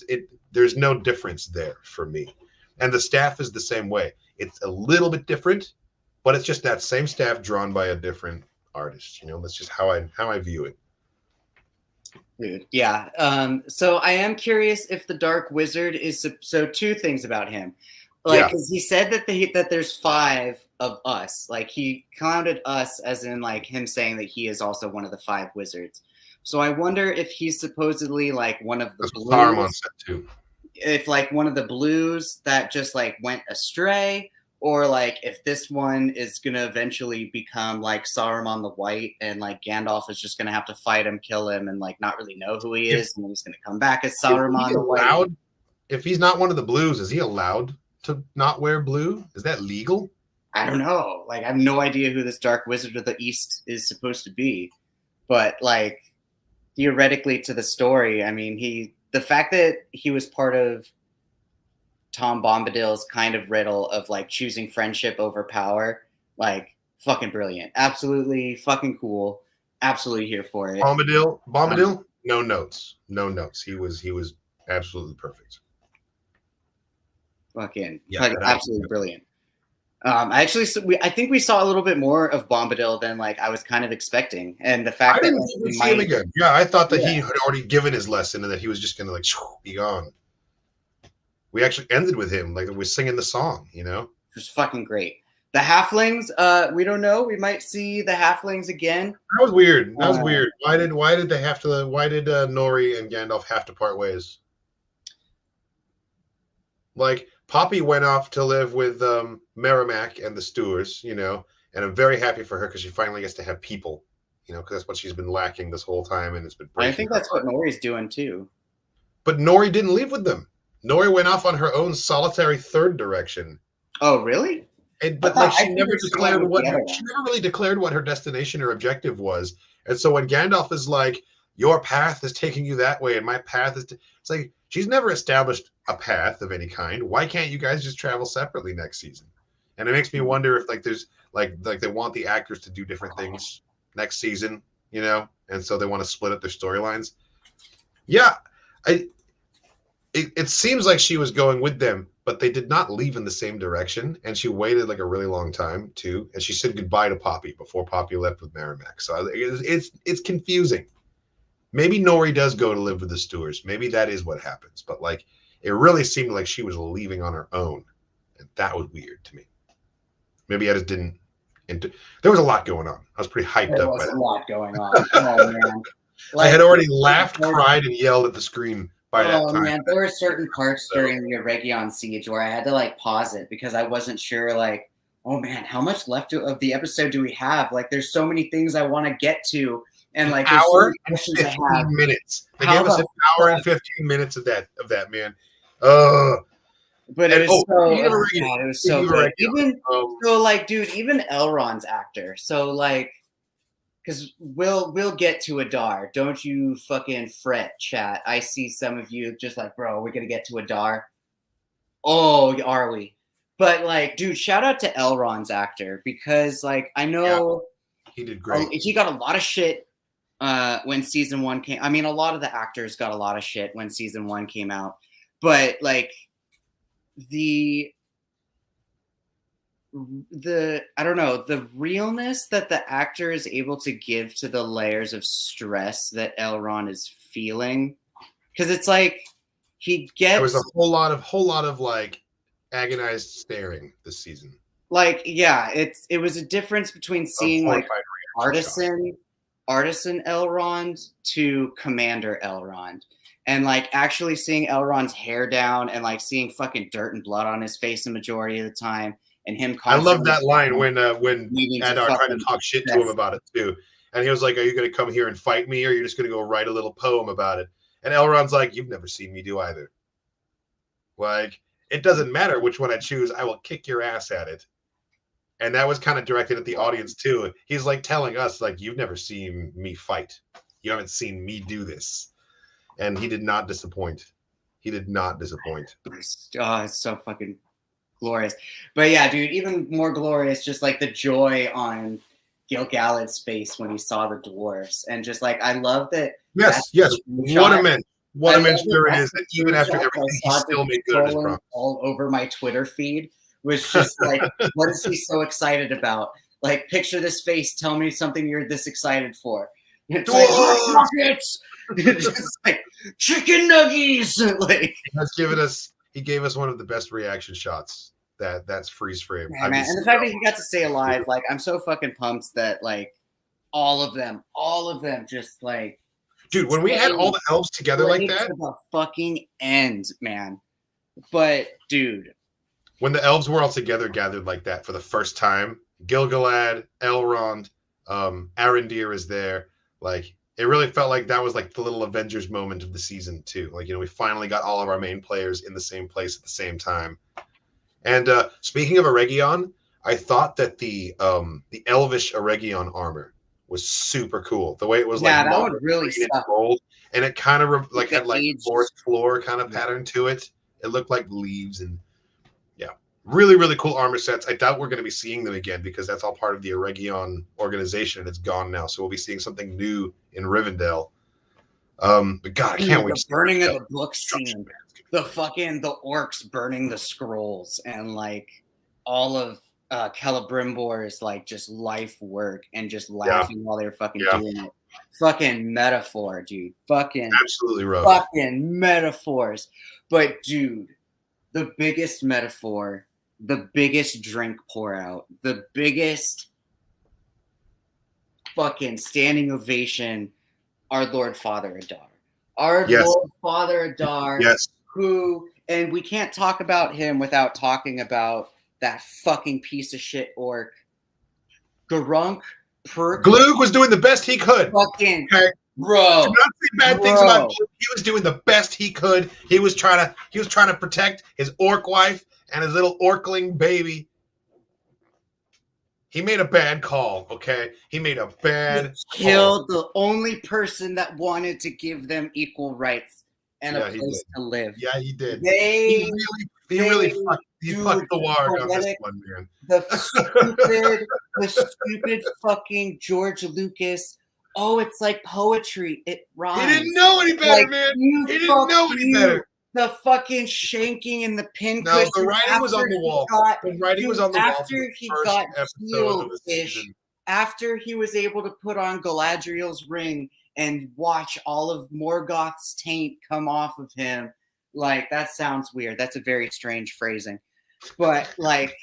Like there's no difference there for me. And the staff is the same way. It's a little bit different, but it's just that same staff drawn by a different artist, you know? That's just how I view it. Dude, yeah. So I am curious if the Dark Wizard is so two things about him. Like, because he said that there's 5 of us. Like, he counted us as in like him saying that he is also one of the 5 wizards. So I wonder if he's supposedly like one of the blues. Saruman said too. If like one of the blues that just like went astray, or like if this one is gonna eventually become like Saruman the White, and like Gandalf is just gonna have to fight him, kill him, and like not really know who he is, and then he's gonna come back as Saruman the White. If he's not one of the blues, is he allowed to not wear blue? Is that legal? I don't know. Like, I have no idea who this Dark Wizard of the East is supposed to be. But like theoretically to the story, I mean, the fact that he was part of Tom Bombadil's kind of riddle of like choosing friendship over power, like fucking brilliant. Absolutely fucking cool. Absolutely here for it. Bombadil, no notes. He was absolutely perfect. Fucking absolutely brilliant. I think we saw a little bit more of Bombadil than like I was kind of expecting, and the fact that didn't even see him again. Yeah, I thought that he had already given his lesson and that he was just gonna like be gone. We actually ended with him, like we're singing the song, you know. It was fucking great. The halflings, we don't know. We might see the halflings again. That was weird. Why did Nori and Gandalf have to part ways? Like Poppy went off to live with Merrimack and the Stewards, you know, and I'm very happy for her because she finally gets to have people, you know, because that's what she's been lacking this whole time, and it's been. I think that's what Nori's doing too. But Nori didn't leave with them. Nori went off on her own solitary third direction. Oh, really? But like she never really declared what her destination or objective was. And so when Gandalf is like, "Your path is taking you that way, and my path is," it's like she's never established a path of any kind. Why can't you guys just travel separately next season? And it makes me wonder if like there's like they want the actors to do different things next season, you know, and so they want to split up their storylines. Yeah, it seems like she was going with them, but they did not leave in the same direction, and she waited like a really long time too, and she said goodbye to Poppy before Poppy left with Merrimack. So it's confusing. Maybe Nori does go to live with the Stewards. Maybe that is what happens. But like, it really seemed like she was leaving on her own, and that was weird to me. Maybe I just didn't. There was a lot going on. I was pretty hyped up. There was a lot going on. Oh man! Like, I had already laughed, cried, and yelled at the screen by that time. Oh man, there were certain parts during the Region Siege where I had to like pause it because I wasn't sure. Like, oh man, how much left of the episode do we have? Like, there's so many things I want to get to. And like an hour and 15 minutes. They gave us an hour and 15 minutes of that, man. But it was so good. Even so, like, dude, even Elrond's actor. So like, because we'll get to Adar. Don't you fucking fret, chat. I see some of you just like, bro, we're gonna get to Adar. Oh, are we? But like, dude, shout out to Elrond's actor, because like I know he did great. He got a lot of shit when season 1 came. I mean, a lot of the actors got a lot of shit when season 1 came out, but like I don't know, the realness that the actor is able to give to the layers of stress that Elrond is feeling, because it's like he gets. There was a whole lot of like agonized staring this season. Like, yeah, it was a difference between seeing like artisan Elrond to Commander Elrond, and like actually seeing Elrond's hair down and like seeing fucking dirt and blood on his face the majority of the time. And him, I love that line when Adar tried to talk shit to him about it too, and he was like, "Are you going to come here and fight me, or are you just going to go write a little poem about it?" And Elrond's like, "You've never seen me do either. Like, it doesn't matter which one I choose. I will kick your ass at it." And that was kind of directed at the audience too. He's like telling us, like, "You've never seen me fight. You haven't seen me do this." And he did not disappoint. He did not disappoint. Oh, it's so fucking glorious. But yeah, dude, even more glorious, just like the joy on Gil-galad's face when he saw the dwarves, and just like I love that. Yes. What a mensch there is that even after everything, he still made good on his promise. All over my Twitter feed was just like, what is he so excited about? Like, picture this face. Tell me something you're this excited for. It's like, nuggets! Just like chicken nuggies. Like, he gave us one of the best reaction shots. That's freeze frame. Yeah, man. And the fact that he got to stay alive, like, I'm so fucking pumped that like all of them just like, dude, when we had all the elves together like that, to the fucking end, man. But dude, when the elves were all together gathered like that for the first time, Gil-galad, Elrond, Arondir is there. Like, it really felt like that was like the little Avengers moment of the season too. Like, we finally got all of our main players in the same place at the same time. And speaking of Eregion, I thought that the elvish Eregion armor was super cool. The way it was that would really gold, and it kind of like had like forest floor kind of pattern to it. It looked like leaves, and really, really cool armor sets. I doubt we're going to be seeing them again because that's all part of the Eregion organization, and it's gone now. So we'll be seeing something new in Rivendell. But God, I can't wait. The burning of the book scene, the orcs burning the scrolls, and like all of Celebrimbor's like just life work, and just laughing while they were fucking doing it. Fucking metaphor, dude. Fucking absolutely rough. Fucking metaphors. But dude, the biggest metaphor, the biggest drink pour out, the biggest fucking standing ovation, our Lord Father Adar. Our Lord Father Adar, who, and we can't talk about him without talking about that fucking piece of shit orc. Glug was doing the best he could. Fucking bro. Do not say bad things about Glug. He was doing the best he could. He was trying to protect his orc wife and his little orkling baby. He made a bad call, okay? He made a bad killed the only person that wanted to give them equal rights and a place to live. Yeah, he did. He really fucked the ward on this one, man. The stupid fucking George Lucas. Oh, it's like poetry. It rhymes. He didn't know any better, man. He didn't know any better. The fucking shanking and the pincushion. No, the writing was on the wall. The writing was on the wall. After he got healed-ish, after he was able to put on Galadriel's ring and watch all of Morgoth's taint come off of him, like, that sounds weird. That's a very strange phrasing. But like,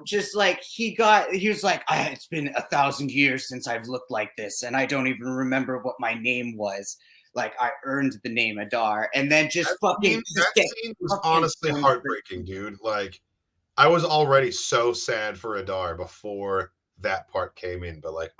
just like he was like, it's been 1,000 years since I've looked like this, and I don't even remember what my name was. Like, I earned the name Adar, and then that scene was honestly heartbreaking, dude. Like, I was already so sad for Adar before that part came in, but like,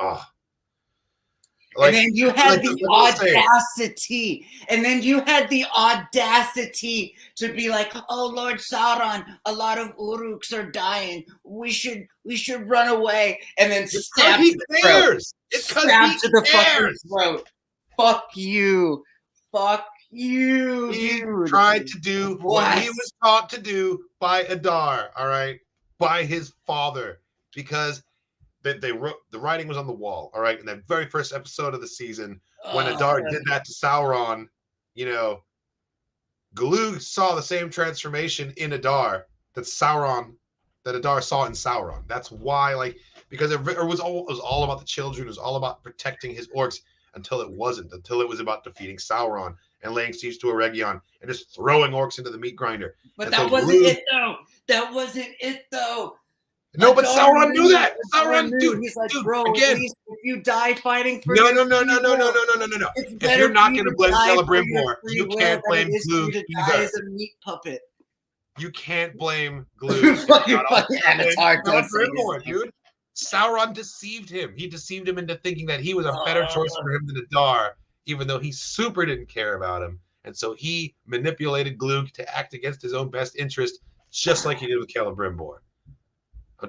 And then you had the audacity. And then you had the audacity to be like, oh, Lord Sauron, a lot of Uruks are dying. We should run away. And then stab to the throat. Stab to the fucking throat. Fuck you. Fuck you, he dude. tried to do what he was taught to do by Adar, all right? By his father. Because they wrote, the writing was on the wall, all right? In that very first episode of the season, when Adar did that to Sauron, you know, Glug saw the same transformation in Adar that Adar saw in Sauron. That's why, like, because it was all about the children, it was all about protecting his orcs until it wasn't, until it was about defeating Sauron and laying siege to Eregion and just throwing orcs into the meat grinder. But and that wasn't it, though. That wasn't it, though. No, but Sauron knew that. Sauron, dude, he's like, dude, bro, again, at least if you die fighting for no. If you're not going to blame Celebrimbor, you can't blame Glug either. As a meat puppet. You can't blame Glug. Celebrimbor, dude. Sauron deceived him. He deceived him into thinking that he was a better choice for him than Adar, even though he super didn't care about him. And so he manipulated Glug to act against his own best interest, just like he did with Celebrimbor.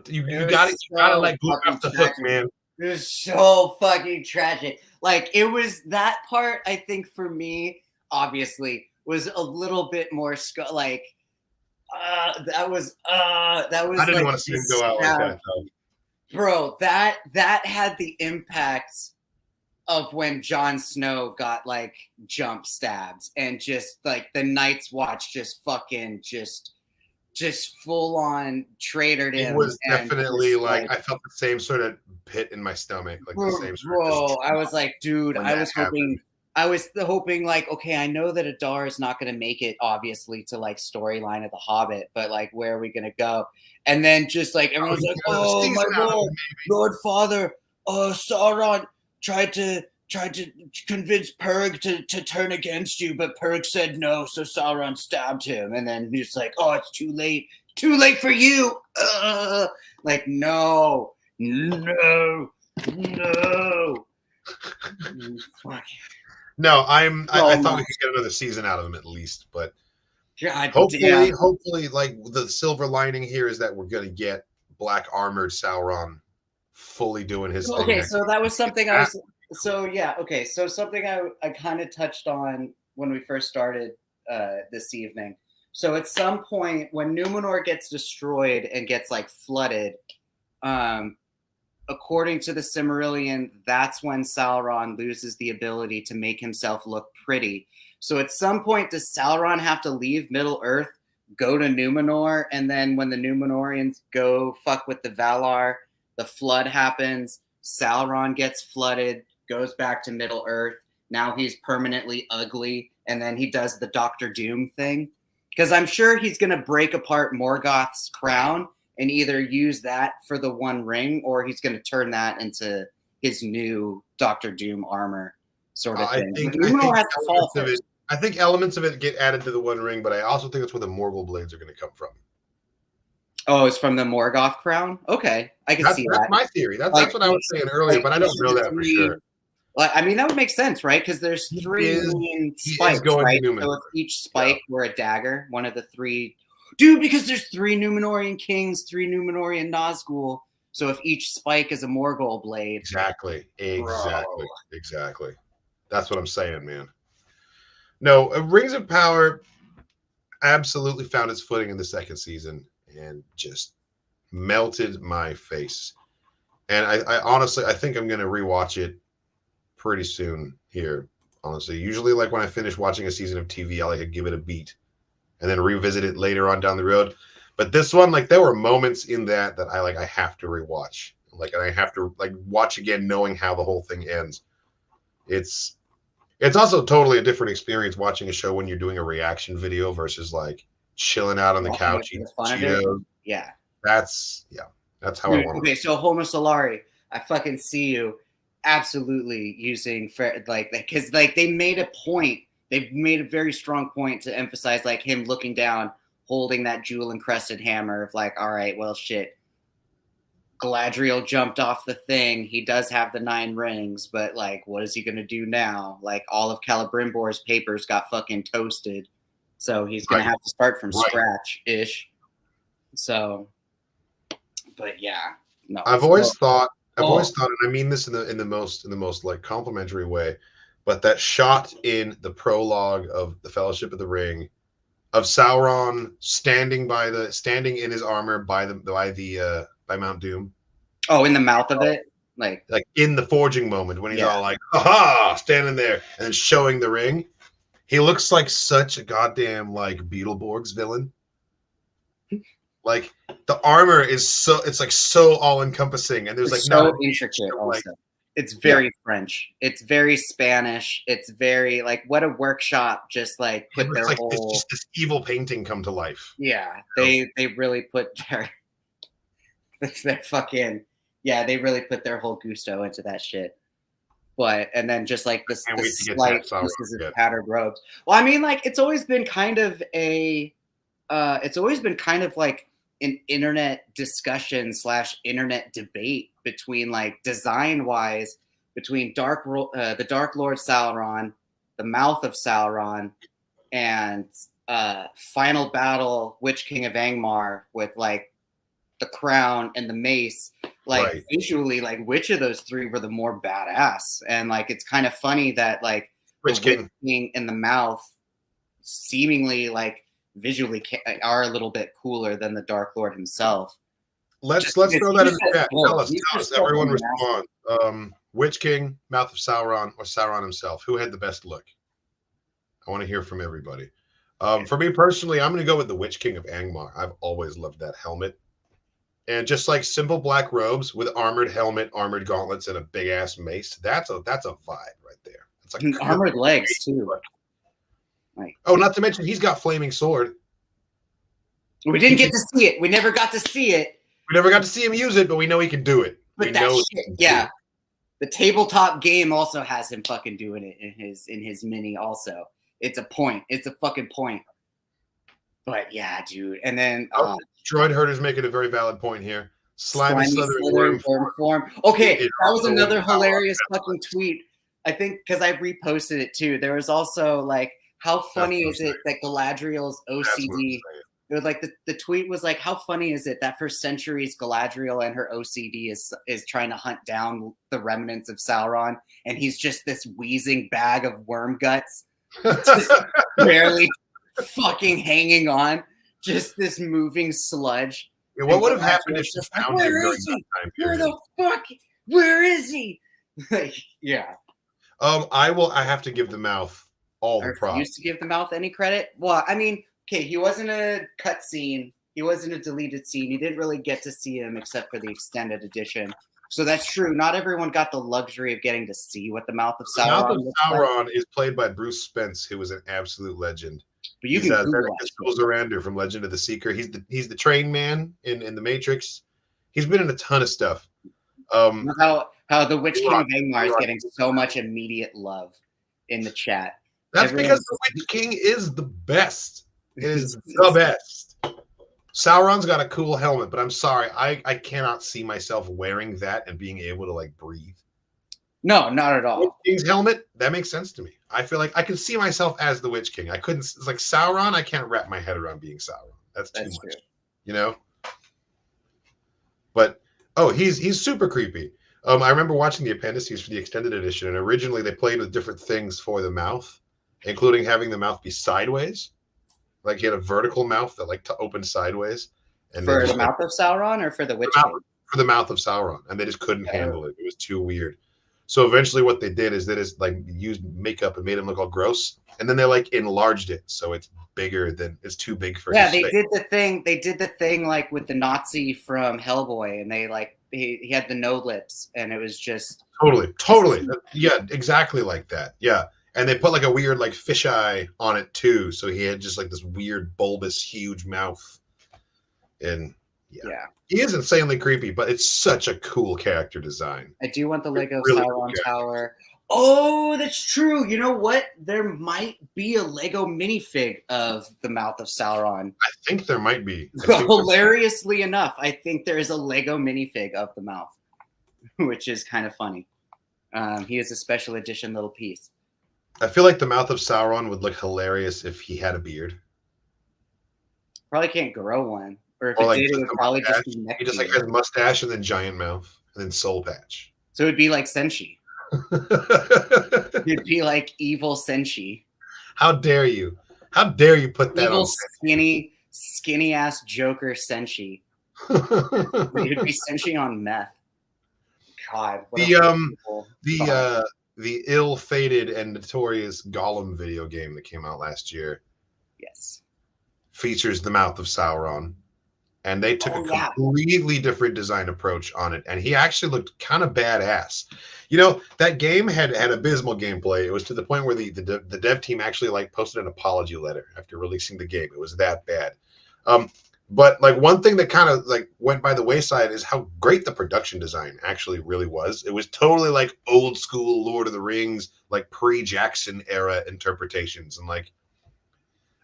You gotta let Glug off the hook, man. It was so fucking tragic. Like, it was that part, I think, for me, obviously, was a little bit more that was I didn't want to see him go out like that, though. Bro, that had the impact of when Jon Snow got like jump stabs and just like the Night's Watch just fucking just full on tratored him. It was definitely like I felt the same sort of pit in my stomach, like the same sort of I was like, dude, I was hoping like, okay, I know that Adar is not going to make it obviously to like storyline of The Hobbit, but like where are we going to go? And then just like everyone's like, oh my Lord Father, Sauron tried to convince Purg to turn against you, but Purg said no, so Sauron stabbed him. And then he's like, oh, it's too late for you. Like, no. No, I thought we could get another season out of him at least, but hopefully, like the silver lining here is that we're gonna get black armored Sauron fully doing his thing. Okay, so that was something something I kind of touched on when we first started this evening. So at some point when Numenor gets destroyed and gets like flooded, according to the Silmarillion, that's when Sauron loses the ability to make himself look pretty. So at some point, does Sauron have to leave Middle-earth, go to Numenor, and then when the Numenorians go fuck with the Valar, the flood happens, Sauron gets flooded, goes back to Middle-earth, now he's permanently ugly, and then he does the Doctor Doom thing? Because I'm sure he's going to break apart Morgoth's crown and either use that for the One Ring, or he's going to turn that into his new Doctor Doom armor sort of thing. I think elements of it get added to the One Ring, but I also think that's where the Morgul blades are going to come from. Oh, it's from the Morgoth crown? Okay, I can see that. That's my theory. That's what I was saying earlier, but I don't know that for sure. Well, I mean, that would make sense, right? Because there's 3 main spikes, right? So if each spike were a dagger, one of the 3... Dude, because there's 3 Numenorian kings, 3 Numenorian Nazgul. So if each spike is a Morgul blade. Exactly. That's what I'm saying, man. No, Rings of Power absolutely found its footing in the second season and just melted my face. And I honestly, I think I'm going to rewatch it pretty soon here, honestly. Usually, like when I finish watching a season of TV, I like to give it a beat and then revisit it later on down the road. But this one, like, there were moments in that I have to rewatch. Like, and I have to like watch again, knowing how the whole thing ends. It's also totally a different experience watching a show when you're doing a reaction video versus like chilling out on the couch eating Cheetos. Yeah. That's how I want it. Okay, so Homo Solari, I fucking see you absolutely using because like they made a point. They've made a very strong point to emphasize like him looking down, holding that jewel encrusted hammer of like, all right, well, shit. Galadriel jumped off the thing. He does have the 9 rings, but like, what is he gonna do now? Like, all of Celebrimbor's papers got fucking toasted, so he's gonna have to start from scratch-ish. So, but yeah, no. I've always thought, and I mean this in the most like complimentary way, but that shot in the prologue of the Fellowship of the Ring of Sauron standing in his armor by Mount Doom. Oh, in the mouth of it, like in the forging moment when he's all like, "Aha!" standing there and then showing the ring. He looks like such a goddamn like Beetleborgs villain. Like the armor is so all encompassing, and there's so intricate. Also, it's very French. It's very Spanish. It's very like what a workshop just like put their whole. It's just this evil painting come to life. Yeah, they really put their fucking they really put their whole gusto into that shit. But and then just like this slight pieces of tattered robes. Well, I mean, like it's always been kind of like an internet discussion / internet debate between like design wise between the Dark Lord Sauron, the Mouth of Sauron, and Final Battle Witch King of Angmar with like the crown and the mace. Like visually, like which of those 3 were the more badass? And like it's kind of funny that like Witch King and the Mouth seemingly like visually are a little bit cooler than the Dark Lord himself. Let's throw that in the chat. Tell us, everyone respond. Witch King, Mouth of Sauron, or Sauron himself? Who had the best look? I want to hear from everybody. For me personally, I'm going to go with the Witch King of Angmar. I've always loved that helmet. And just like simple black robes with armored helmet, armored gauntlets, and a big ass mace. That's a vibe right there. It's like armored legs too. Like, oh, not to mention he's got flaming sword. We didn't get to see it. We never got to see it. We never got to see him use it, but we know he can do it. But the tabletop game also has him fucking doing it in his mini. Also, it's a point. It's a fucking point. But yeah, dude. And then Droid Herder's making a very valid point here. Slimy slithering worm form. Okay, that was another hilarious fucking tweet. I think because I reposted it too. There was also like, how funny is it that Galadriel's OCD? It was like the tweet was like, how funny is it that for centuries Galadriel and her OCD is trying to hunt down the remnants of Sauron, and he's just this wheezing bag of worm guts, just barely fucking hanging on, just this moving sludge. Yeah, what would have happened if you found him during that time period? Where the fuck? Where is he? Like, yeah. I have to give the Mouth all the props. Used to give the Mouth any credit? Well, I mean, okay, he wasn't a cutscene. He wasn't a deleted scene. You didn't really get to see him except for the extended edition. So that's true. Not everyone got the luxury of getting to see what the Mouth of Sauron. The Mouth of Sauron is played by Bruce Spence, who was an absolute legend. But you can Zorander from Legend of the Seeker. He's the train man in the Matrix. He's been in a ton of stuff. How the Witch King of Angmar is getting so much immediate love in the chat. That's because the Witch King is the best. It is the best. Sauron's got a cool helmet, but I'm sorry, I cannot see myself wearing that and being able to like breathe. No, not at all. Witch King's helmet, that makes sense to me. I feel like I can see myself as the Witch King. I couldn't. It's like Sauron. I can't wrap my head around being Sauron. That's too much, true. You know. But he's super creepy. I remember watching the appendices for the extended edition, and originally they played with different things for the mouth, including having the mouth be sideways. Like he had a vertical mouth that like to open sideways. And for the Mouth of Sauron, or for the Witch King? For the Mouth of Sauron, and they just couldn't handle it. It was too weird. So eventually, what they did is they just like used makeup and made him look all gross, and then they like enlarged it so it's bigger than it's too big for. Yeah, they did the thing. They did the thing like with the Nazi from Hellboy, and they like he had the no lips, and it was just totally, yeah, exactly like that. Yeah, and they put like a weird like fisheye on it too, so he had just like this weird bulbous huge mouth, and yeah. He is insanely creepy, but it's such a cool character design. I do want the Lego Sauron Tower. Oh, that's true. You know what? There might be a Lego minifig of the Mouth of Sauron. I think there might be. Hilariously enough, I think there is a Lego minifig of the mouth, which is kind of funny. He is a special edition little piece. I feel like the Mouth of Sauron would look hilarious if he had a beard. Probably can't grow one. Or if it did, it would probably just be neck. He just like has mustache and then giant mouth and then soul patch. So it'd be like Senshi. It'd be like evil Senshi. How dare you? How dare you put that evil, on skinny ass Joker Senshi. It'd be Senshi on meth. God. The ill-fated and notorious Gollum video game that came out last year. Yes. Features the Mouth of Sauron. And they took a completely different design approach on it. And he actually looked kind of badass. You know, that game had abysmal gameplay. It was to the point where the dev team actually like posted an apology letter after releasing the game. It was that bad. But like one thing that kind of like went by the wayside is how great the production design actually really was. It was totally like old school Lord of the Rings, like pre-Jackson era interpretations. And like,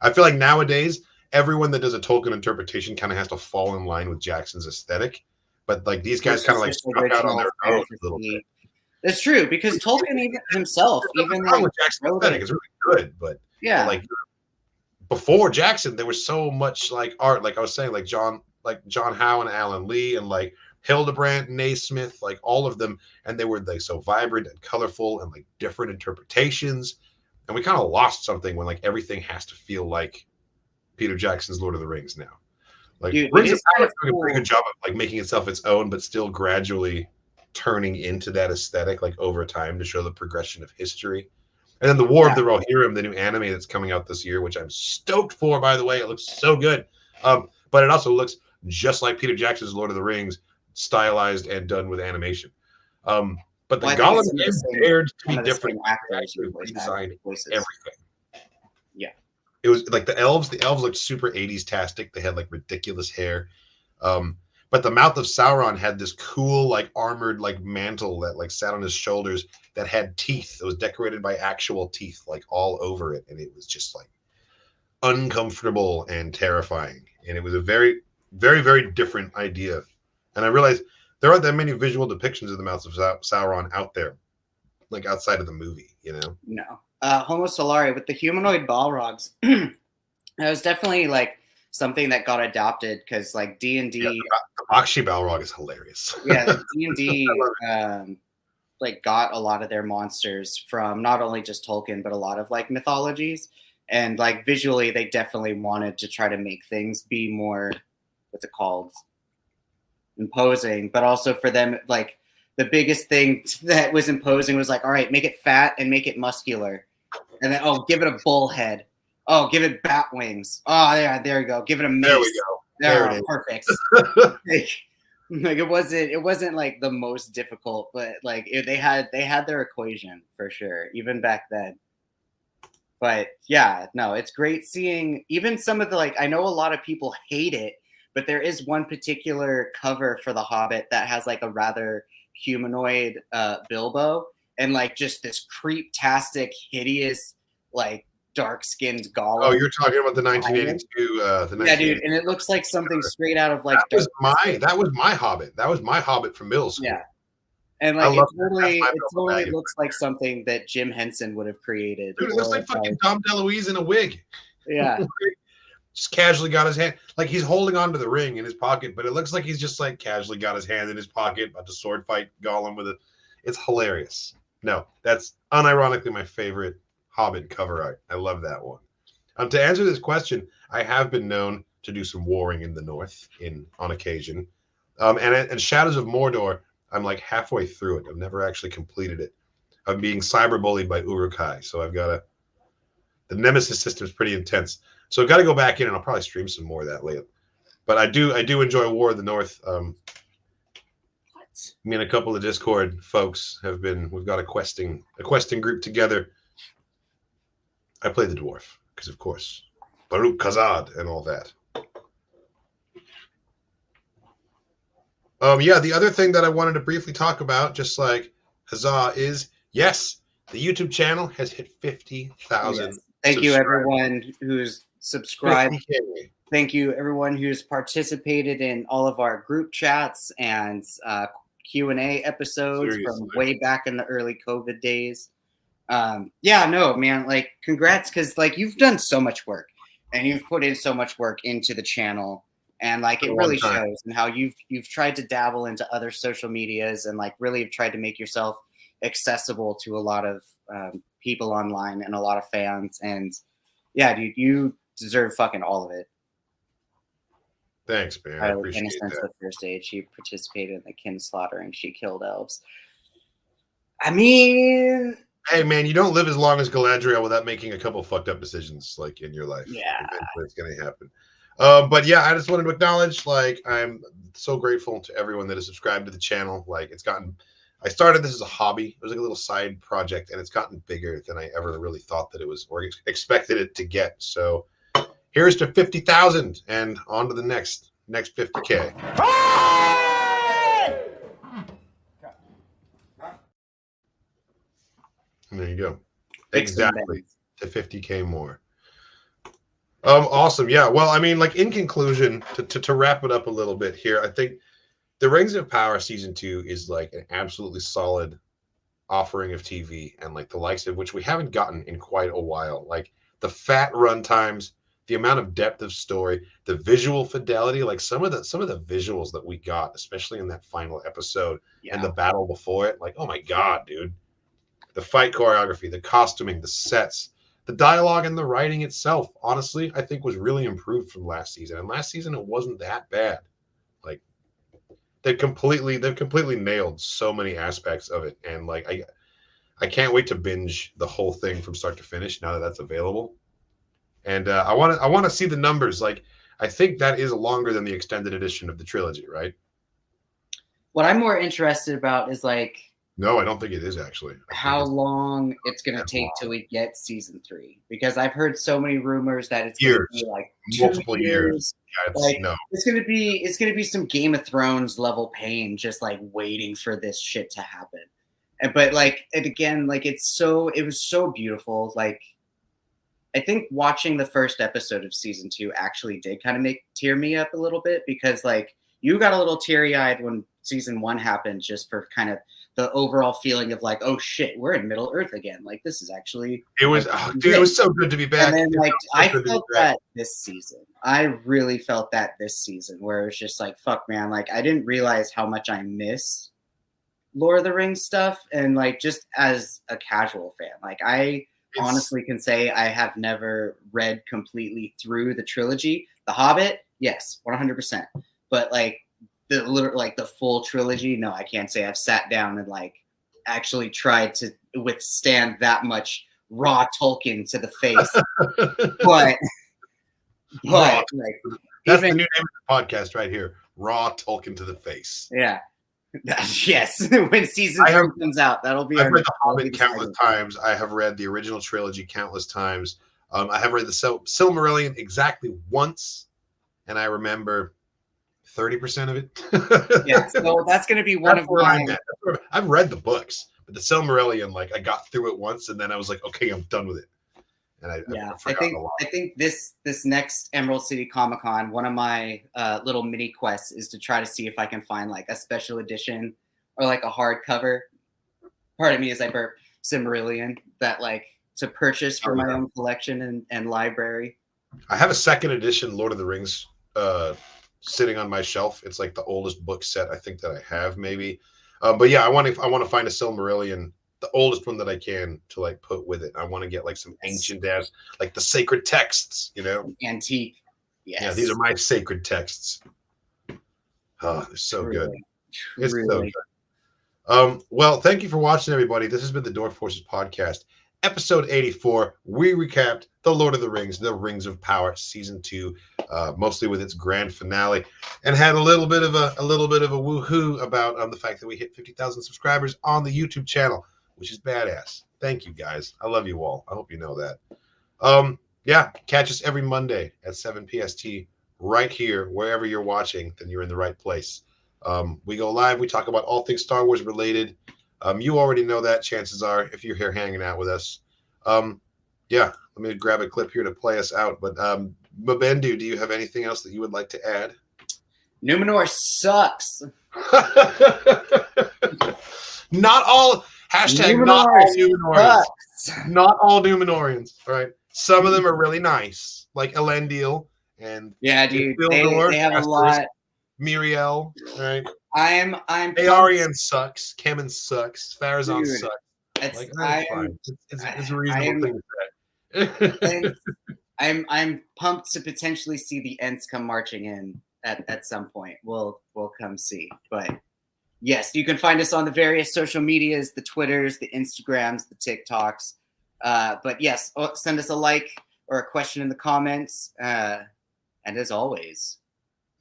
I feel like nowadays, everyone that does a Tolkien interpretation kind of has to fall in line with Jackson's aesthetic. But like these guys kind of like struck out on their own a little bit. That's true, because Tolkien even himself, even like with Jackson's aesthetic is really good, but yeah, like before Jackson, there was so much like art, like I was saying, like John Howe and Alan Lee and like Hildebrandt, Naismith, like all of them, and they were like so vibrant and colorful and like different interpretations. And we kind of lost something when like everything has to feel like Peter Jackson's Lord of the Rings now. Like Rings of Power is doing a pretty good job of like making itself its own, but still gradually turning into that aesthetic like over time to show the progression of history. And then the War of the Rohirrim, the new anime that's coming out this year, which I'm stoked for, by the way. It looks so good. But it also looks just like Peter Jackson's Lord of the Rings, stylized and done with animation. But the Gollum is dared to be different. Actually redesigned everything. Yeah. It was like the elves looked super 80s-tastic. They had like ridiculous hair. But the Mouth of Sauron had this cool, like armored, like mantle that like sat on his shoulders that had teeth. It was decorated by actual teeth, like all over it, and it was just like uncomfortable and terrifying. And it was a very, very, very different idea. And I realized there aren't that many visual depictions of the Mouth of Sauron out there, like outside of the movie. You know? No. Homo Solari with the humanoid Balrogs. That was definitely like something that got adopted because like D&D. Yeah, the Bakshi Balrog is hilarious. Yeah, D&D like got a lot of their monsters from not only just Tolkien but a lot of like mythologies, and like visually they definitely wanted to try to make things be more, what's it called, imposing, but also for them like the biggest thing that was imposing was like, all right, make it fat and make it muscular, and then give it a bull head. Oh, give it bat wings. Oh, yeah, there you go. Give it a mace. There we go. There it is. Perfect. like it wasn't like the most difficult, but like they had their equation for sure, even back then. But yeah, no, it's great seeing even some of the like. I know a lot of people hate it, but there is one particular cover for The Hobbit that has like a rather humanoid Bilbo and like just this creep-tastic, hideous like dark-skinned Gollum. Oh, you're talking about the 1982. Yeah, dude, and it looks like something straight out of like. That was my Hobbit. That was my Hobbit from middle school. Yeah, and like it totally looks like something that Jim Henson would have created. Dude, it looks like fucking Tom DeLuise in a wig. Yeah, just casually got his hand, like he's holding onto the ring in his pocket, but it looks like he's just like casually got his hand in his pocket about to sword fight Gollum with it. It's hilarious. No, that's unironically my favorite Hobbit cover art. I love that one. To answer this question, I have been known to do some warring in the north on occasion. And Shadows of Mordor, I'm like halfway through it. I've never actually completed it. I'm being cyberbullied by Uruk-hai, so I've got the Nemesis system is pretty intense. So I've got to go back in, and I'll probably stream some more of that later. But I do enjoy War of the North. Me and a couple of Discord folks we've got a questing group together. I play the dwarf because, of course, Baruch Khazad and all that. Yeah, the other thing that I wanted to briefly talk about, just like Huzzah, is yes, The YouTube channel has hit 50,000. Yes. Thank you, everyone who's subscribed. 50K. Thank you, everyone who's participated in all of our group chats and Q&A episodes from way back in the early COVID days. Yeah, no, man, like, congrats, because, like, you've done so much work, and you've put in so much work into the channel, and, like, it really shows, and how you've tried to dabble into other social medias, and, like, really have tried to make yourself accessible to a lot of people online and a lot of fans, and yeah, dude, you deserve fucking all of it. Thanks, man. I appreciate that. The first age, she participated in the kin slaughtering. She killed elves. I mean, hey, man, you don't live as long as Galadriel without making a couple fucked up decisions, like, in your life. Yeah, it's gonna happen. But yeah, I just wanted to acknowledge, like, I'm so grateful to everyone that has subscribed to the channel. Like, it's gotten. I started this as a hobby. It was like a little side project, and it's gotten bigger than I ever really thought that it was, or expected it to get. So here's to 50,000, and on to the next 50K. And there you go. Exactly, to 50K more. Awesome. Yeah. Well, I mean, like, in conclusion, to wrap it up a little bit here, I think The Rings of Power Season 2 is like an absolutely solid offering of TV, and like the likes of which we haven't gotten in quite a while. Like the fat run times, the amount of depth of story, the visual fidelity, like some of the visuals that we got, especially in that final episode and the battle before it. Like, oh my God, dude. The fight choreography, the costuming, the sets, the dialogue and the writing itself, honestly, I think was really improved from last season. And last season, it wasn't that bad. Like, they've completely nailed so many aspects of it. And like, I can't wait to binge the whole thing from start to finish now that that's available. And I want to see the numbers. Like, I think that is longer than the extended edition of the trilogy, right? What I'm more interested about is like, no, I don't think it is actually. How long it's going to take till we get season 3? Because I've heard so many rumors that it's going to be like multiple years. Yeah, it's going to be some Game of Thrones level pain, just like waiting for this shit to happen. But like, and again, like it was so beautiful. Like, I think watching the first episode of season 2 actually did kind of tear me up a little bit, because like you got a little teary eyed when season 1 happened, just for kind of the overall feeling of like, oh shit, we're in Middle Earth again. Like, this is actually. It was, it was so good to be back. And then like, I felt that this season. I really felt that this season, where it was just like, fuck, man. Like, I didn't realize how much I miss Lord of the Rings stuff. And like, just as a casual fan, like I honestly can say I have never read completely through the trilogy. The Hobbit, yes, 100%. But like, the full trilogy, no, I can't say I've sat down and like actually tried to withstand that much raw Tolkien to the face. but like, that's the new name of the podcast right here, Raw Tolkien to the Face. Yeah. Yes. When season 3 comes out, that'll be. I've read The Hobbit countless times. I have read the original trilogy countless times. I have read the Silmarillion exactly once, and I remember 30% of it. Yeah, so that's going to be one of mine. I've read the books, but the Silmarillion, like I got through it once, and then I was like, okay, I'm done with it. And I think this next Emerald City Comic Con, one of my little mini quests is to try to see if I can find like a special edition or like a hardcover. Part of me is I burp Silmarillion that like to purchase for my own collection and library. I have a second edition Lord of the Rings sitting on my shelf. It's like the oldest book set I think that I have, maybe. But yeah, I want to find a Silmarillion, the oldest one that I can, to like put with it. I want to get like some ancient ass, like the sacred texts, you know, antique. Yes. Yeah, these are my sacred texts. Oh, they're so good. It's so good. Well, thank you for watching, everybody. This has been the Dork Forces podcast, episode 84. We recapped The Lord of the Rings, The Rings of Power, season 2, mostly with its grand finale, and had a little bit of a woohoo about the fact that we hit 50,000 subscribers on the YouTube channel, which is badass. Thank you, guys. I love you all. I hope you know that. Yeah, catch us every Monday at 7 PST right here, wherever you're watching. Then you're in the right place. We go live. We talk about all things Star Wars related. You already know that, chances are, if you're here hanging out with us. Yeah, let me grab a clip here to play us out. But Bendu, do you have anything else that you would like to add? Numenor sucks. Not all hashtag not all Numenorians. Not all Numenorians. All right. Some of them are really nice, like Elendil and dude. They have a lot. Miriel. All right. I'm Aarion sucks. Kemen sucks. Pharazon sucks. It's a reasonable thing to say. I'm pumped to potentially see the Ents come marching in at some point. We'll come see. But yes, you can find us on the various social medias, the Twitters, the Instagrams, the TikToks. But yes, send us a like or a question in the comments. And as always,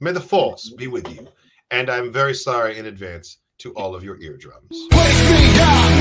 may the Force be with you. And I'm very sorry in advance to all of your eardrums. Place me down.